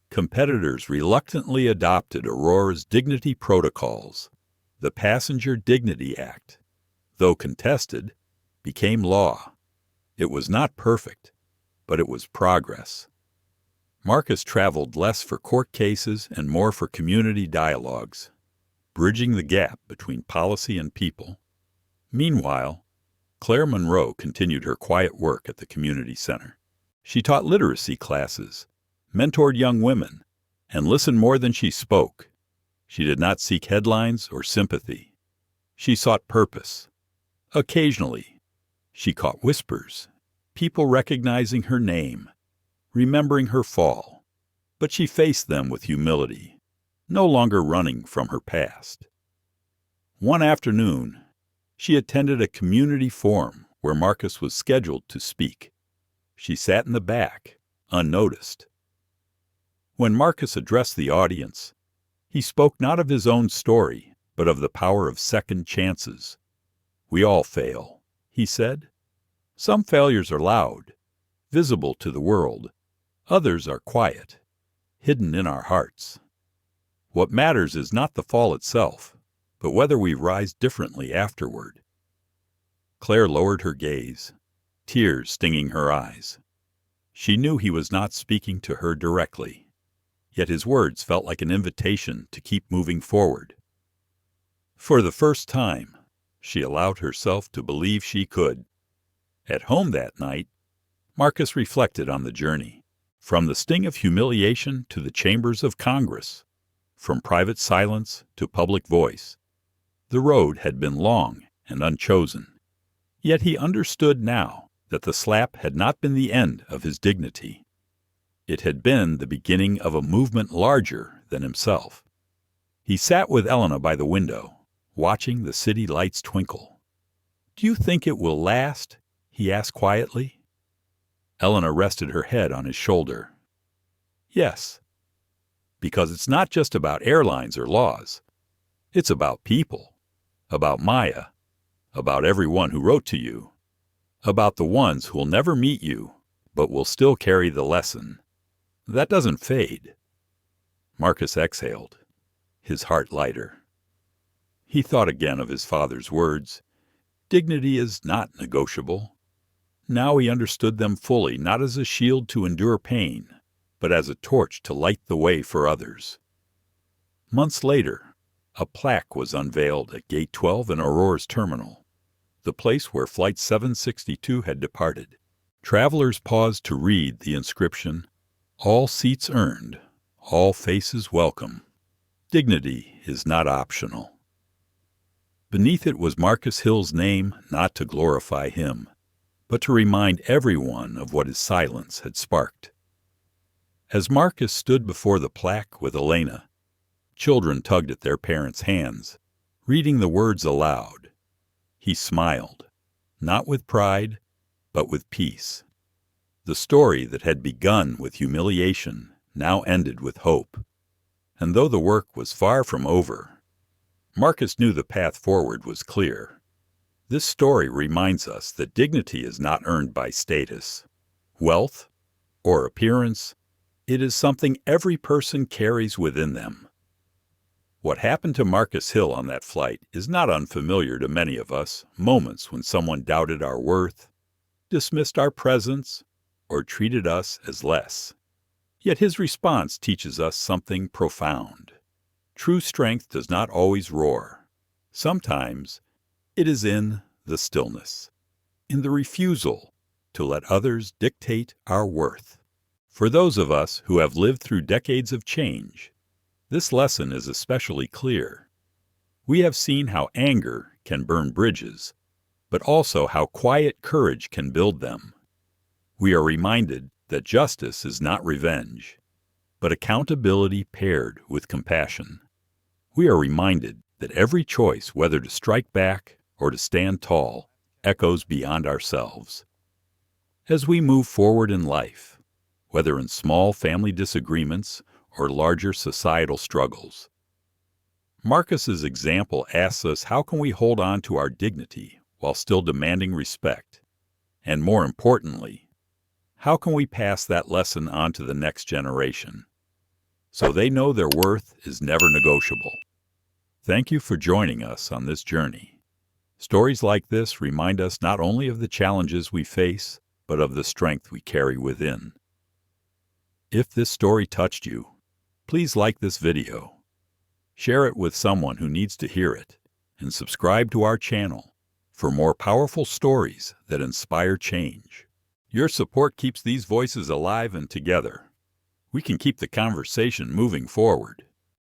A: Competitors reluctantly adopted Aurora's dignity protocols. The Passenger Dignity Act, though contested, became law. It was not perfect, but it was progress. Marcus traveled less for court cases and more for community dialogues, bridging the gap between policy and people. Meanwhile, Clare Monroe continued her quiet work at the community center. She taught literacy classes, mentored young women, and listened more than she spoke. She did not seek headlines or sympathy. She sought purpose. Occasionally, she caught whispers, people recognizing her name, remembering her fall. But she faced them with humility, no longer running from her past. One afternoon, she attended a community forum where Marcus was scheduled to speak. She sat in the back, unnoticed. When Marcus addressed the audience, he spoke not of his own story, but of the power of second chances. "We all fail," he said. "Some failures are loud, visible to the world. Others are quiet, hidden in our hearts. What matters is not the fall itself, but whether we rise differently afterward." Clare lowered her gaze, tears stinging her eyes. She knew he was not speaking to her directly, yet his words felt like an invitation to keep moving forward. For the first time, she allowed herself to believe she could. At home that night, Marcus reflected on the journey, from the sting of humiliation to the chambers of Congress, from private silence to public voice. The road had been long and unchosen, yet he understood now that the slap had not been the end of his dignity. It had been the beginning of a movement larger than himself. He sat with Elena by the window, watching the city lights twinkle. "Do you think it will last?" he asked quietly. Elena rested her head on his shoulder. "Yes, because it's not just about airlines or laws. It's about people, about Maya, about everyone who wrote to you, about the ones who will never meet you, but will still carry the lesson. That doesn't fade." Marcus exhaled, his heart lighter. He thought again of his father's words. Dignity is not negotiable. Now he understood them fully, not as a shield to endure pain, but as a torch to light the way for others. Months later, a plaque was unveiled at Gate 12 in Aurora's terminal, the place where Flight 762 had departed. Travelers paused to read the inscription, "All seats earned, all faces welcome. Dignity is not optional." Beneath it was Marcus Hill's name, not to glorify him, but to remind everyone of what his silence had sparked. As Marcus stood before the plaque with Elena, children tugged at their parents' hands, reading the words aloud. He smiled, not with pride, but with peace. The story that had begun with humiliation now ended with hope. And though the work was far from over, Marcus knew the path forward was clear. This story reminds us that dignity is not earned by status, wealth, or appearance. It is something every person carries within them. What happened to Marcus Hill on that flight is not unfamiliar to many of us, moments when someone doubted our worth, dismissed our presence, or treated us as less. Yet his response teaches us something profound. True strength does not always roar. Sometimes it is in the stillness, in the refusal to let others dictate our worth. For those of us who have lived through decades of change, this lesson is especially clear. We have seen how anger can burn bridges, but also how quiet courage can build them. We are reminded that justice is not revenge, but accountability paired with compassion. We are reminded that every choice, whether to strike back or to stand tall, echoes beyond ourselves. As we move forward in life, whether in small family disagreements or larger societal struggles, Marcus's example asks us, how can we hold on to our dignity while still demanding respect? And more importantly, how can we pass that lesson on to the next generation so they know their worth is never negotiable? Thank you for joining us on this journey. Stories like this remind us not only of the challenges we face, but of the strength we carry within. If this story touched you, please like this video, share it with someone who needs to hear it, and subscribe to our channel for more powerful stories that inspire change. Your support keeps these voices alive, and together, we can keep the conversation moving forward.